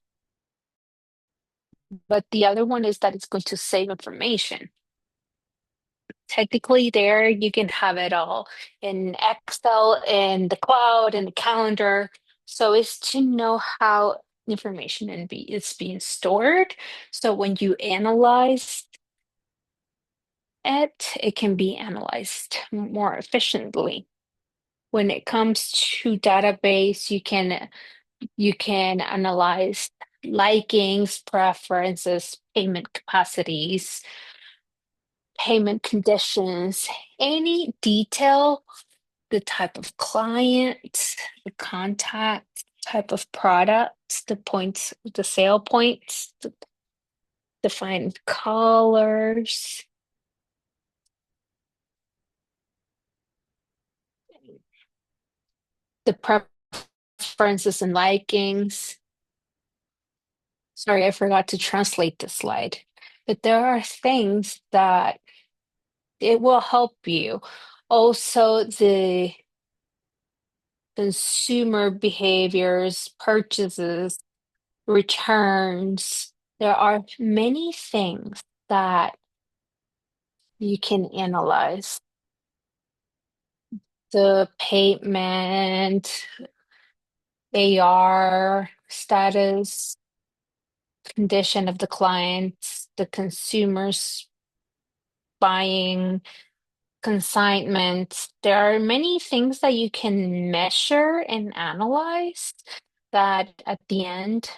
but the other one is that it's going to save information. Technically, there you can have it all in Excel, in the cloud, in the calendar. So it's to know how information is being stored. So when you analyze it can be analyzed more efficiently. When it comes to database, you can analyze likings, preferences, payment capacities, payment conditions, any detail, the type of client, the contact, type of product, the points, the sale points, the defined colors, the preferences and likings. Sorry, I forgot to translate the slide. But there are things that it will help you. Also, the consumer behaviors, purchases, returns. There are many things that you can analyze. The payment, AR status, condition of the clients, the consumers buying consignments. There are many things that you can measure and analyze that at the end,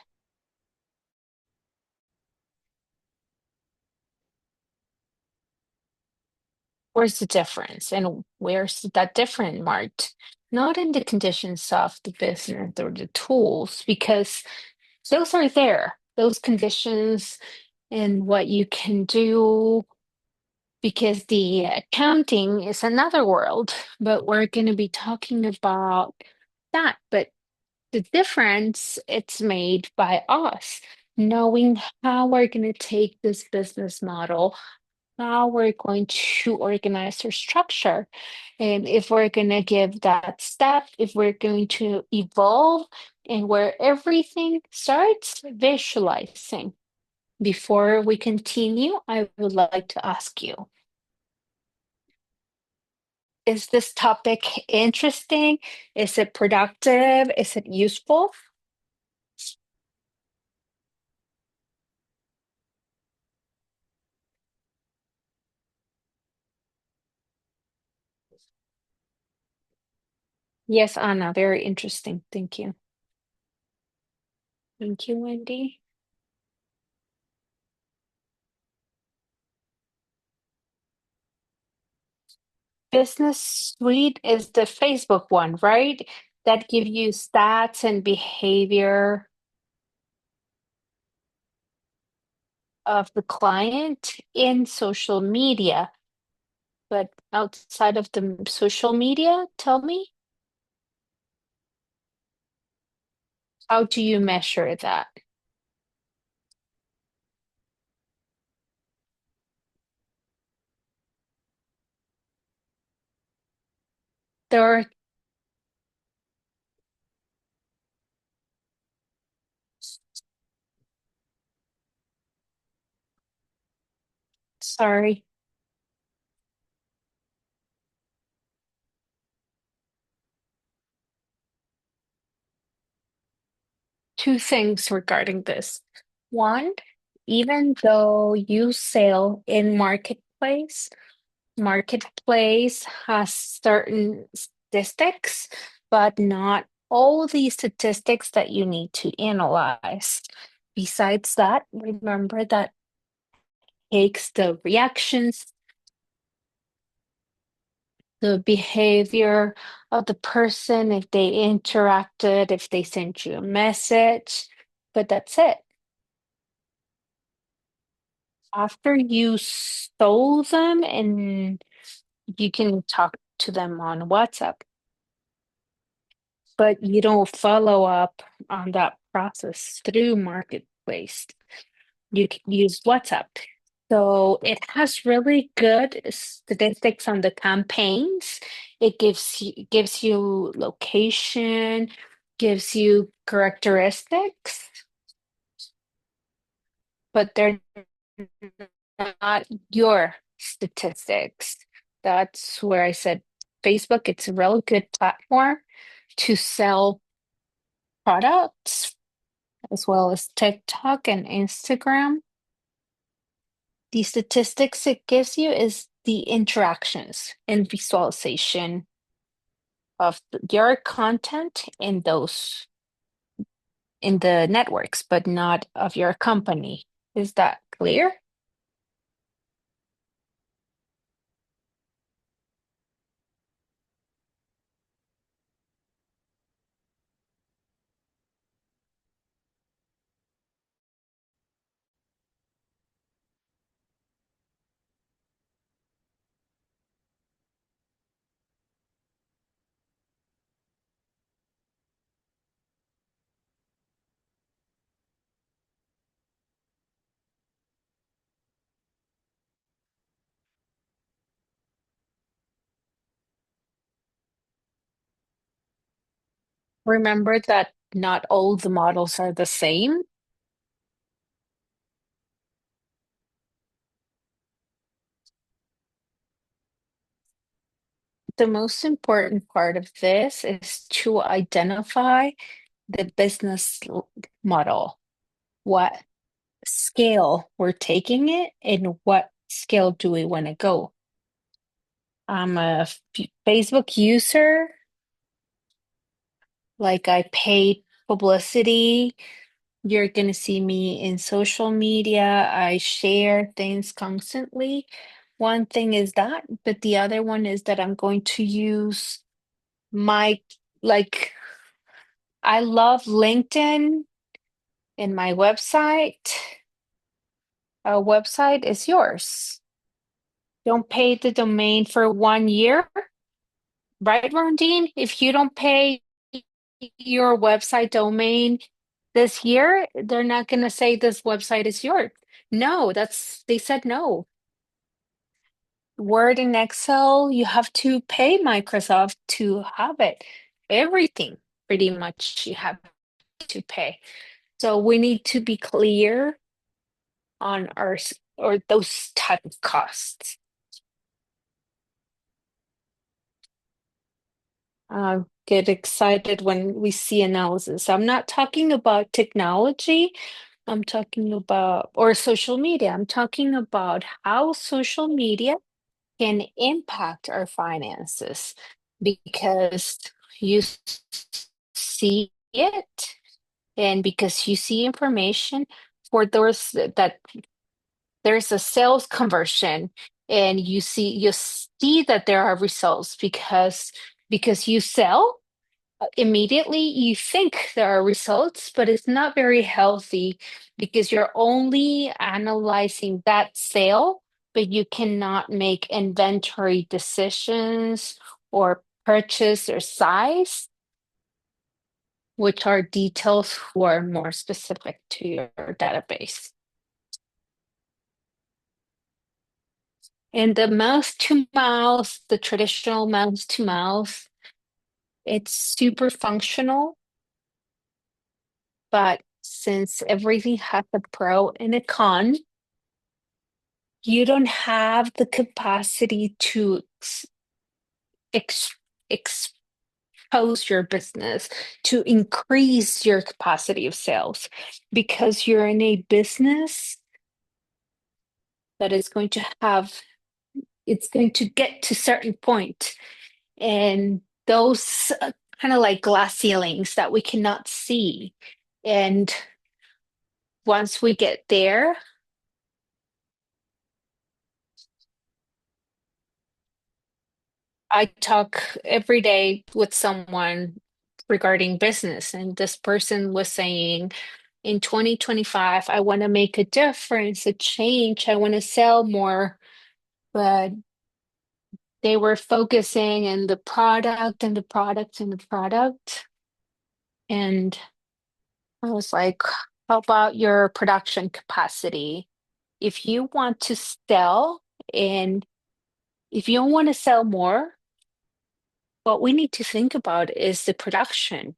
where's the difference and where's that different marked? Not in the conditions of the business or the tools, because those are there, those conditions and what you can do, because the accounting is another world, but we're going to be talking about that. But the difference it's made by us knowing how we're going to take this business model, how we're going to organize our structure, and if we're going to give that step, if we're going to evolve, and where everything starts visualizing. Before we continue, I would like to ask you, is this topic interesting? Is it productive? Is it useful? Yes, Anna, very interesting. Thank you. Thank you, Wendy. Business Suite is the Facebook one, right? That give you stats and behavior of the client in social media. But outside of the social media, tell me. How do you measure that? There are, sorry, two things regarding this. One, even though you sell in marketplace has certain statistics, but not all the statistics that you need to analyze. Besides that, remember that takes the reactions, the behavior of the person, if they interacted, if they sent you a message, but that's it. After you stole them, and you can talk to them on WhatsApp, but you don't follow up on that process through Marketplace. You can use WhatsApp. So it has really good statistics on the campaigns. It gives you location, gives you characteristics, but they're not your statistics. That's where I said Facebook, it's a really good platform to sell products, as well as TikTok and Instagram. The statistics it gives you is the interactions and visualization of your content in those in the networks, but not of your company. Is that clear? Remember that not all the models are the same. The most important part of this is to identify the model, what scale we're taking it, and what scale do we want to go. I'm a Facebook user, like I pay publicity. You're gonna see me in social media. I share things constantly. One thing is that, but the other one is that I'm going to use my, like, I love LinkedIn and my website. A website is yours. Don't pay the domain for 1 year, right, Rondine? If you don't pay your website domain this year, they're not going to say this website is yours. No, they said no. Word and Excel, you have to pay Microsoft to have it. Everything, pretty much, you have to pay. So we need to be clear on or those type of costs. Get excited when we see analysis. I'm not talking about technology. I'm talking about, or social media. I'm talking about how social media can impact our finances because you see it, and because you see information for those that there's a sales conversion, and you see that there are results because you sell immediately. You think there are results, but it's not very healthy because you're only analyzing that sale, but you cannot make inventory decisions or purchase or size. which are details who are more specific to your database. And the mouse to mouse, the traditional mouse to mouse, it's super functional, but since everything has a pro and a con, you don't have the capacity to ex expose your business, to increase your capacity of sales, because you're in a business that is going to have, it's going to get to certain point, and those kind of like glass ceilings that we cannot see. And once we get there, I talk every day with someone regarding business, and this person was saying, in 2025, I want to make a difference, a change. I want to sell more, but they were focusing on the product and the product and the product. And I was like, how about your production capacity? If you want to sell and if you want to sell more, what we need to think about is the production.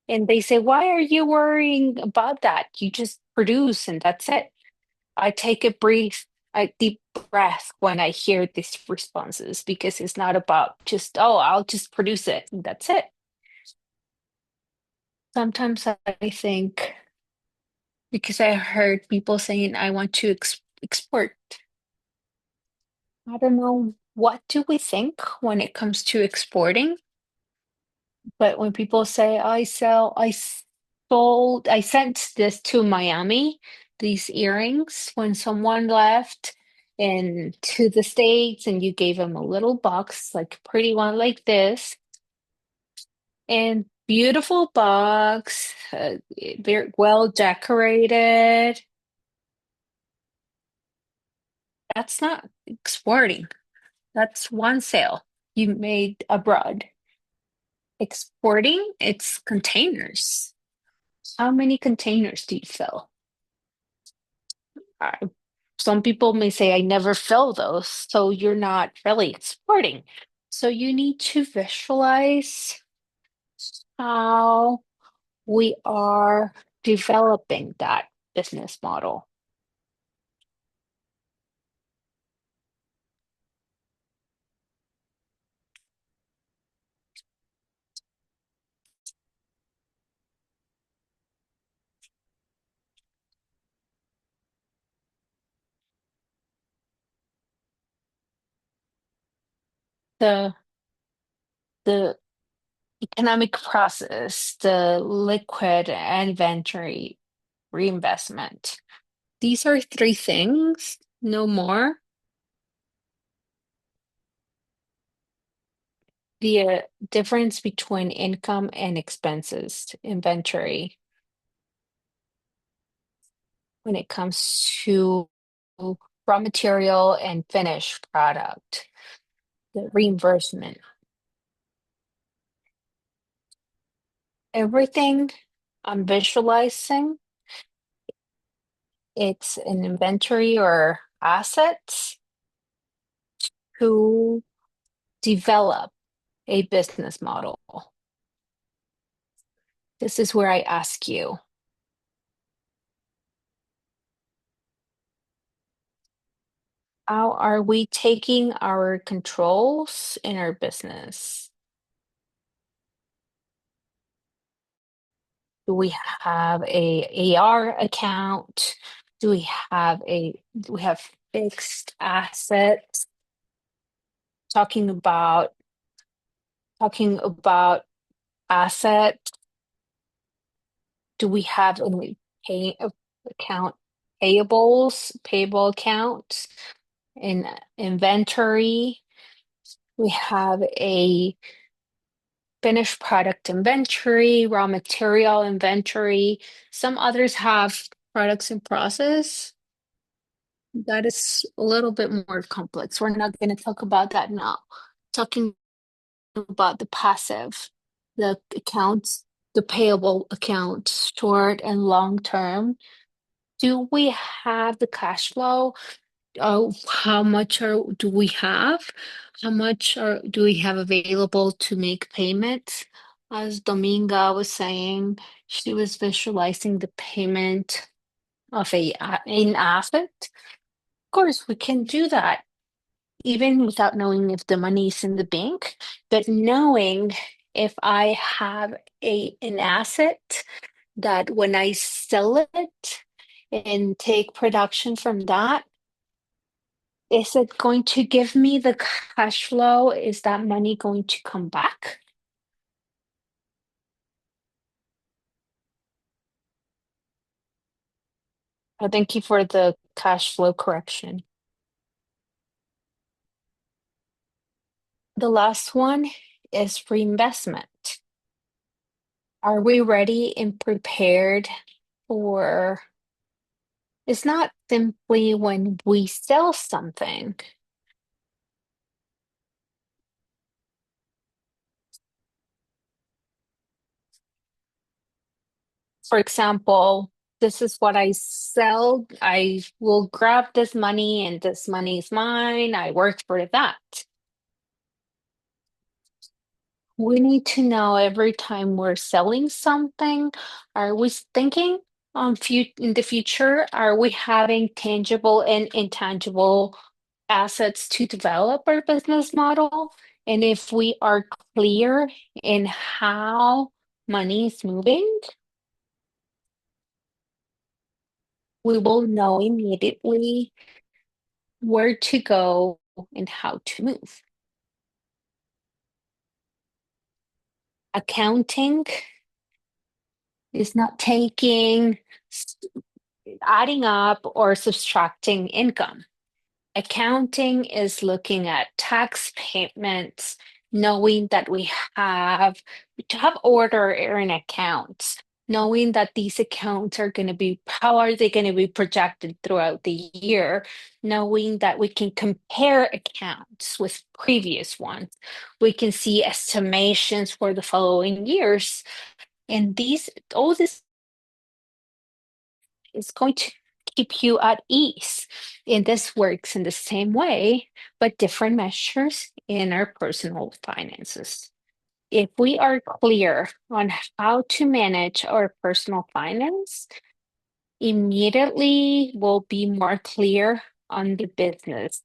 And they say, why are you worrying about that? You just produce and that's it. I take a deep breath when I hear these responses, because it's not about just, oh, I'll just produce it and that's it. Sometimes I think, because I heard people saying, I want to export. I don't know, what do we think when it comes to exporting? But when people say, I sent this to Miami, these earrings, when someone left and to the States, and you gave them a little box, like a pretty one like this, and beautiful box, very well decorated. That's not exporting. That's one sale you made abroad. Exporting, it's containers. How many containers do you fill? Uh, some people may say, I never fill those, so you're not really exporting. So you need to visualize how we are developing that business model. The the economic process, the liquid inventory, reinvestment. These are three things, no more. The difference between income and expenses, inventory, when it comes to raw material and finished product, the reimbursement, everything I'm visualizing, it's an inventory or assets to develop a business model. This is where I ask you, how are we taking our controls in our business? Do we have a AR account? Do we have fixed assets? Talking about assets. Do we have any account payable accounts, in inventory? We have a finished product inventory, raw material inventory. Some others have products in process. That is a little bit more complex. We're not going to talk about that now. Talking about the passive, the accounts the payable account, short and long term, do we have the cash flow? How much do we have? How much do we have available to make payments? As Dominga was saying, she was visualizing the payment of an asset. Of course, we can do that even without knowing if the money is in the bank, but knowing if I have an asset that when I sell it and take production from that, is it going to give me the cash flow? Is that money going to come back? Thank you for the cash flow correction. The last one is reinvestment. Are we ready and prepared for? It's not simply when we sell something. For example, this is what I sell. I will grab this money and this money is mine. I worked for that. We need to know every time we're selling something, are we thinking in the future, are we having tangible and intangible assets to develop our business model? And if we are clear in how money is moving, we will know immediately where to go and how to move. Accounting is not adding up or subtracting income. Accounting is looking at tax payments, knowing that we have to have order in accounts, knowing that these accounts are going to be, how are they going to be projected throughout the year, knowing that we can compare accounts with previous ones. We can see estimations for the following years. And all this is going to keep you at ease. And this works in the same way, but different measures in our personal finances. If we are clear on how to manage our personal finance, immediately we'll be more clear on the business.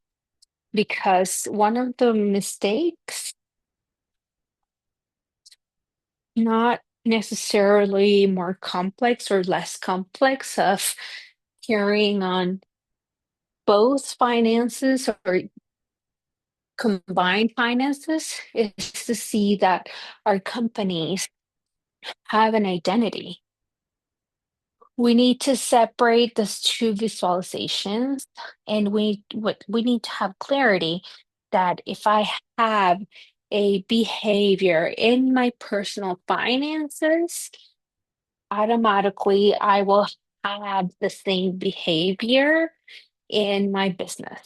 Because one of the mistakes, not necessarily more complex or less complex, of carrying on both finances or combined finances, is to see that our companies have an identity. We need to separate those two visualizations, and we need to have clarity that if I have a behavior in my personal finances, automatically I will have the same behavior in my business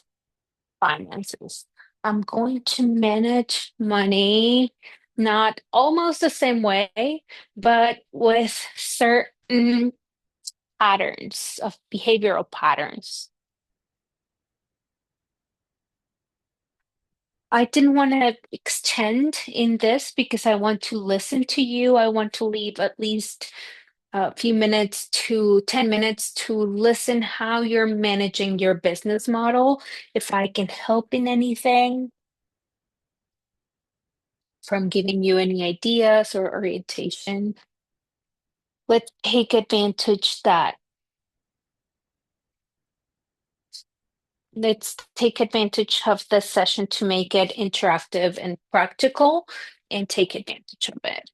finances. I'm going to manage money not almost the same way, but with certain patterns of behavioral patterns. I didn't want to extend in this because I want to listen to you. I want to leave at least a few minutes to 10 minutes to listen how you're managing your business model. If I can help in anything, from giving you any ideas or orientation, let's take advantage that. Let's take advantage of this session to make it interactive and practical and take advantage of it.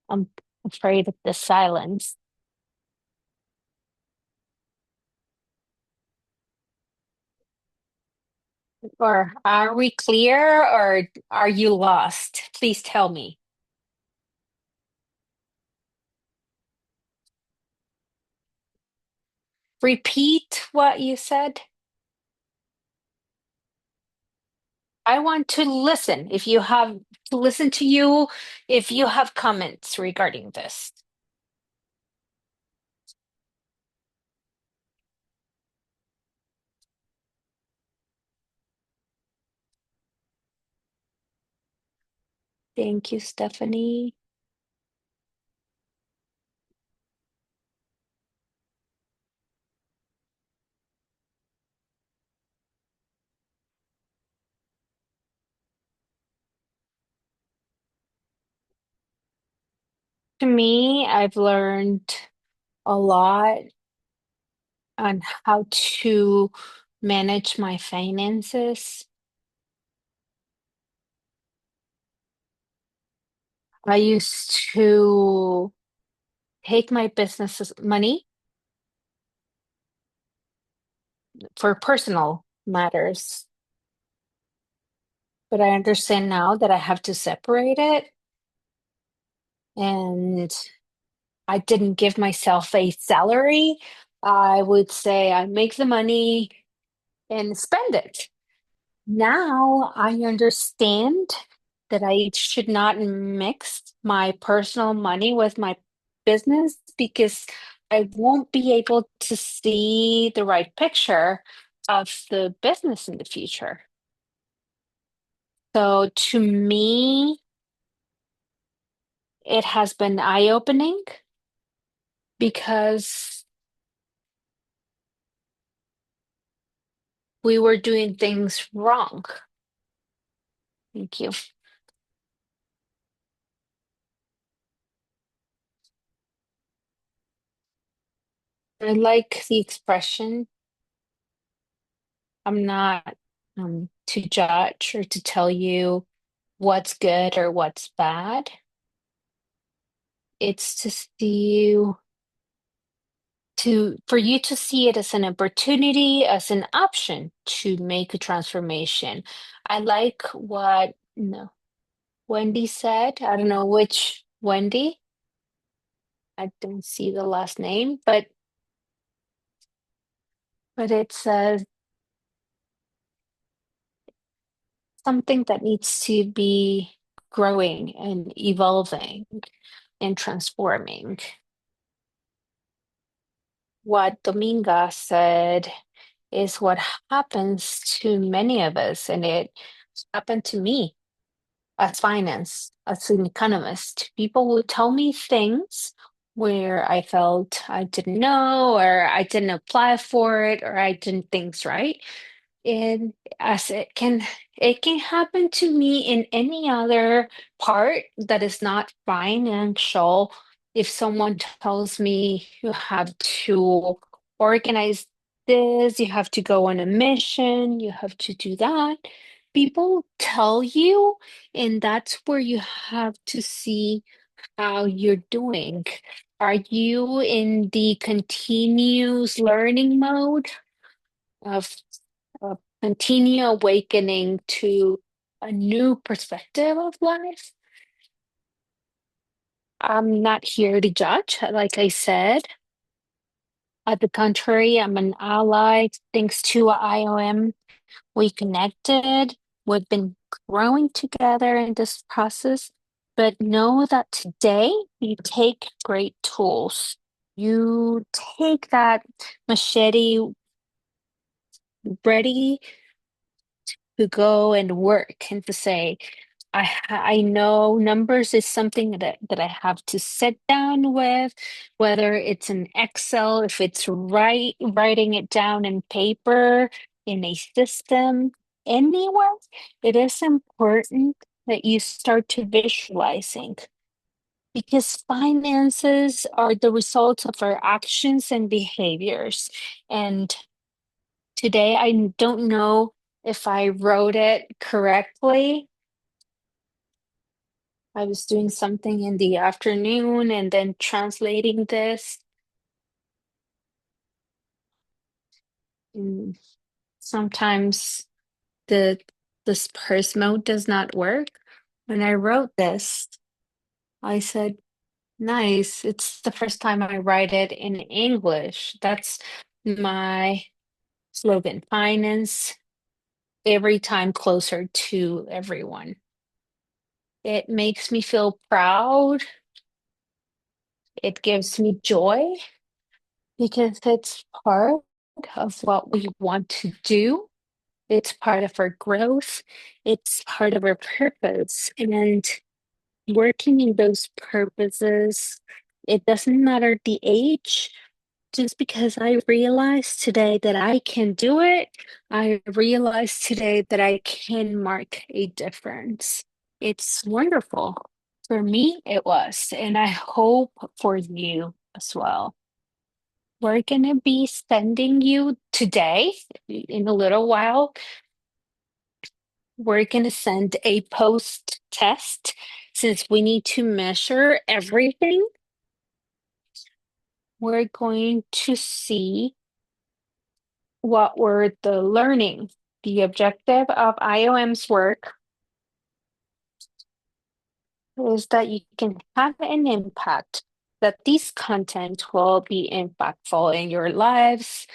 I'm afraid of the silence. Or are we clear or are you lost? Please tell me. Repeat what you said. I want to listen. If you have to listen to you, if you have comments regarding this. Thank you, Stephanie. To me, I've learned a lot on how to manage my finances. I used to take my business money for personal matters, but I understand now that I have to separate it. And I didn't give myself a salary. I would say I make the money and spend it. Now I understand that I should not mix my personal money with my business because I won't be able to see the right picture of the business in the future. So to me, it has been eye-opening because we were doing things wrong. Thank you. I like the expression, I'm not to judge or to tell you what's good or what's bad. It's to see you for you to see it as an opportunity, as an option to make a transformation. I like what no, Wendy said. I don't know which Wendy. I don't see the last name, but it says something that needs to be growing and evolving and transforming. What Dominga said is what happens to many of us, and it happened to me as finance, as an economist. People would tell me things where I felt I didn't know, or I didn't apply for it, or I didn't think right. And as it can happen to me in any other part that is not financial. If someone tells me you have to organize this, you have to go on a mission, you have to do that, people tell you, and that's where you have to see how you're doing. Are you in the continuous learning mode of continue awakening to a new perspective of life? I'm not here to judge, like I said. At the contrary, I'm an ally. Thanks to IOM, we connected. We've been growing together in this process. But know that today you take great tools. You take that machete ready to go and work and to say, I know numbers is something that I have to sit down with, whether it's an Excel, if it's writing it down in paper, in a system, anywhere, it is important that you start to visualizing because finances are the result of our actions and behaviors. And today I don't know if I wrote it correctly. I was doing something in the afternoon and then translating this. And sometimes the this purse mode does not work. When I wrote this, I said, nice. It's the first time I write it in English. That's my slogan. Finance every time closer to everyone. It makes me feel proud. It gives me joy because it's part of what we want to do. It's part of our growth. It's part of our purpose. And working in those purposes, it doesn't matter the age. Just because I realized today that I can do it, I realized today that I can mark a difference. It's wonderful. For me, it was, and I hope for you as well. We're going to be sending you today, in a little while, we're going to send a post test since we need to measure everything. We're going to see what were the learning. The objective of IOM's work is that you can have an impact, that this content will be impactful in your lives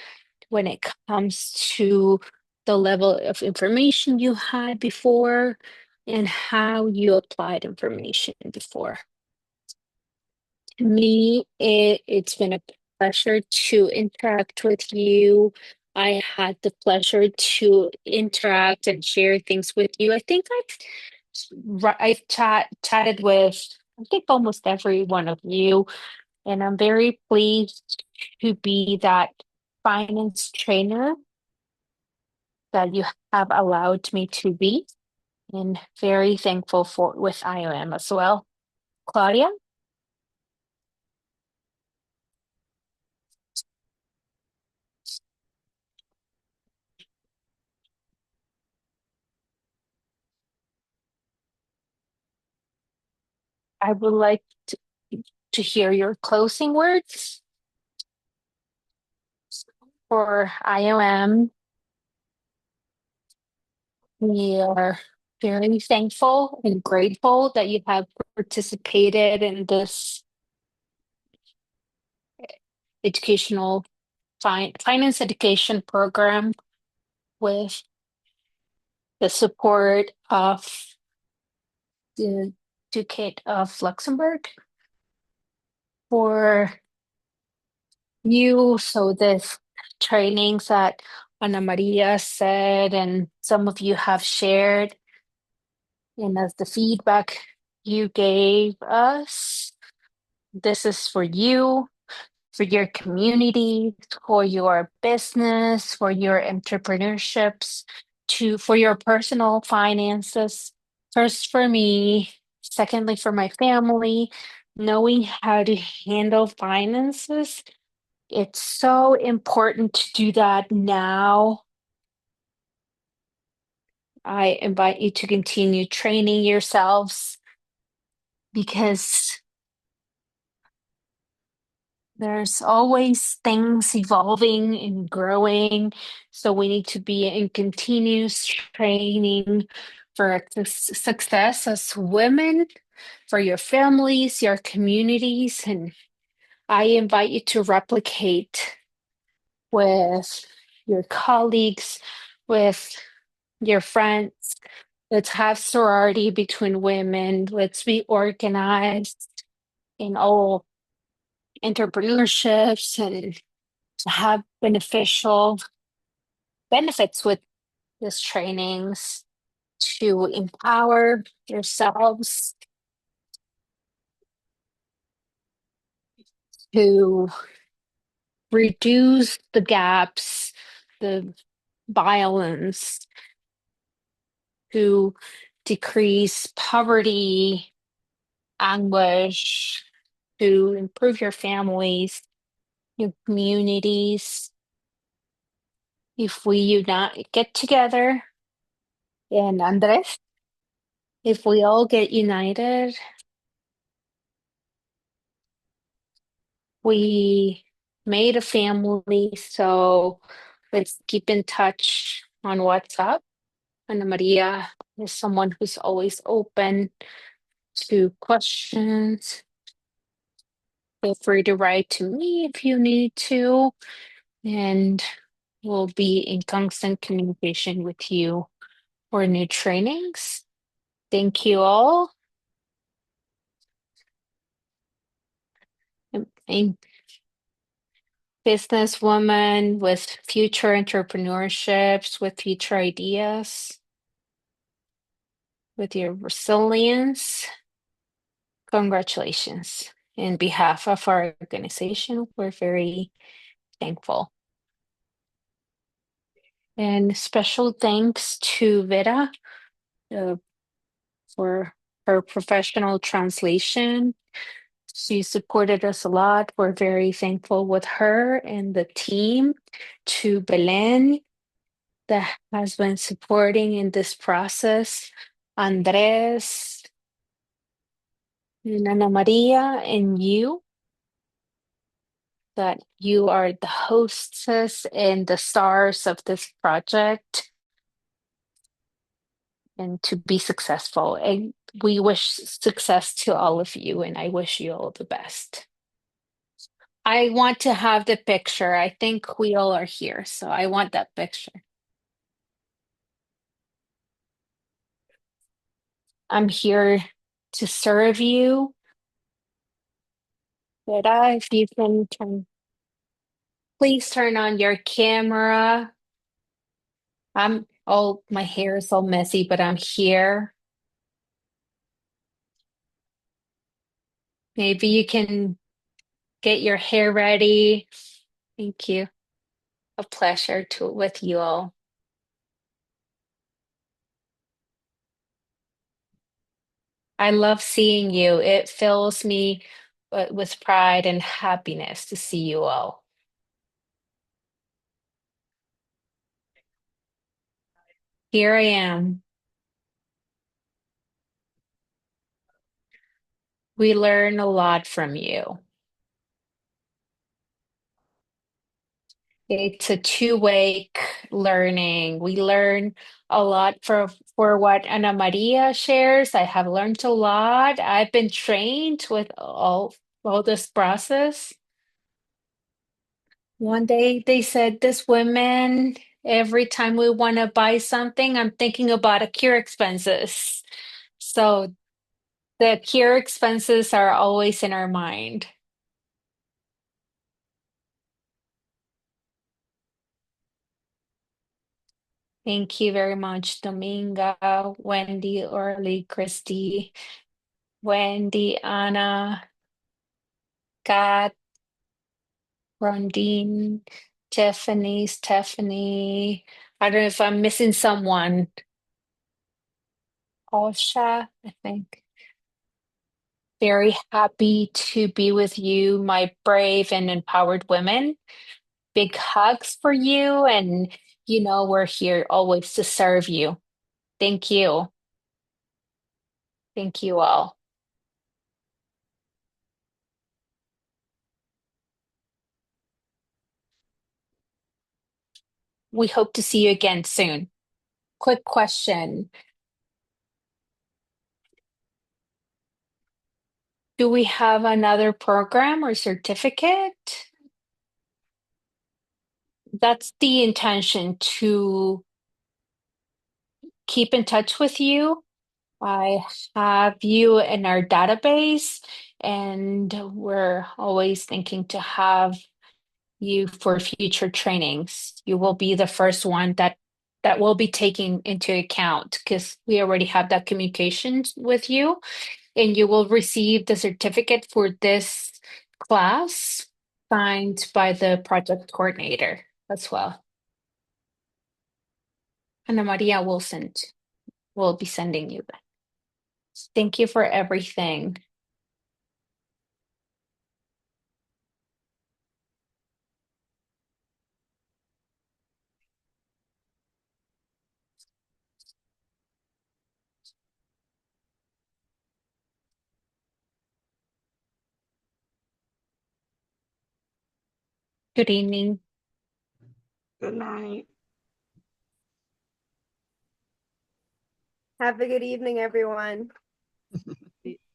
when it comes to the level of information you had before and how you applied information before. To me, it's been a pleasure to interact with you. I had the pleasure to interact and share things with you. I think I've chatted with I think almost every one of you, and I'm very pleased to be that finance trainer that you have allowed me to be, and very thankful for with IOM as well. Claudia? I would like to hear your closing words for IOM. We are very thankful and grateful that you have participated in this educational finance education program with the support of the Ducate of Luxembourg for you. So the trainings that Ana Maria said, and some of you have shared, and as the feedback you gave us, this is for you, for your community, for your business, for your entrepreneurships, for your personal finances. First for me, secondly for my family, knowing how to handle finances. It's so important to do that now. I invite you to continue training yourselves because there's always things evolving and growing. So we need to be in continuous training for success as women, for your families, your communities. And I invite you to replicate with your colleagues, with your friends. Let's have sorority between women. Let's be organized in all entrepreneurships and have beneficial benefits with these trainings to empower yourselves, to reduce the gaps, the violence, to decrease poverty, anguish, to improve your families, your communities. If we unite, get together, and Andres, If we all get united, we made a family, so let's keep in touch on WhatsApp. Ana Maria is someone who's always open to questions. Feel free to write to me if you need to, and we'll be in constant communication with you for new trainings. Thank you all. I'm businesswoman with future entrepreneurships, with future ideas, with your resilience. Congratulations. In behalf of our organization, we're very thankful. And special thanks to Vera uh, for her professional translation. She supported us a lot. We're very thankful with her and the team. To Belen, that has been supporting in this process. Andres, and Ana Maria, and you, that you are the hostess and the stars of this project, and to be successful. And we wish success to all of you, and I wish you all the best. I want to have the picture. I think we all are here, so I want that picture. I'm here to serve you. Vera, if you can please turn on your camera. My hair is all messy, but I'm here. Maybe you can get your hair ready. Thank you. A pleasure to with you all. I love seeing you. It fills me with pride and happiness to see you all. Here I am. We learn a lot from you. It's a two-way learning. We learn a lot for what Ana Maria shares. I have learned a lot. I've been trained with all this process. One day they said this women, every time we want to buy something, I'm thinking about a cure expenses. So the cure expenses are always in our mind. Thank you very much, Dominga, Wendy, Orly, Christy, Wendy, Anna, Kat, Rondine, Stephanie. I don't know if I'm missing someone. Osha, I think. Very happy to be with you, my brave and empowered women. Big hugs for you, and we're here always to serve you. Thank you. Thank you all. We hope to see you again soon. Quick question. Do we have another program or certificate? That's the intention, to keep in touch with you. I have you in our database, and we're always thinking to have you for future trainings. You will be the first one that will be taking into account, because we already have that communication with you, and you will receive the certificate for this class signed by the project coordinator as well. Ana Maria will be sending you that. Thank you for everything. Good evening. Good night. Have a good evening, everyone.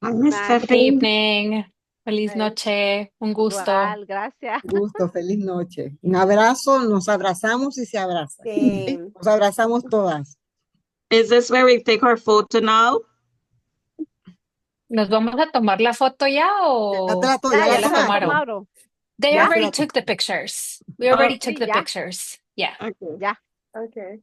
I miss Night. Good Stephanie. evening. Feliz Bye. noche. Un gusto. Igual, gracias. Gusto, feliz noche. Un abrazo, nos abrazamos y se abrazan. Same. Nos abrazamos todas. Is this where we take our photo now? ¿Nos vamos a tomar la foto ya o Ya Ya ya la la se la tomaron. tomaron? tomaron. They Ya Ya, se already la took the tomaron. pictures. We already took sí, the ya, pictures. Yeah. Okay. ya. Okay.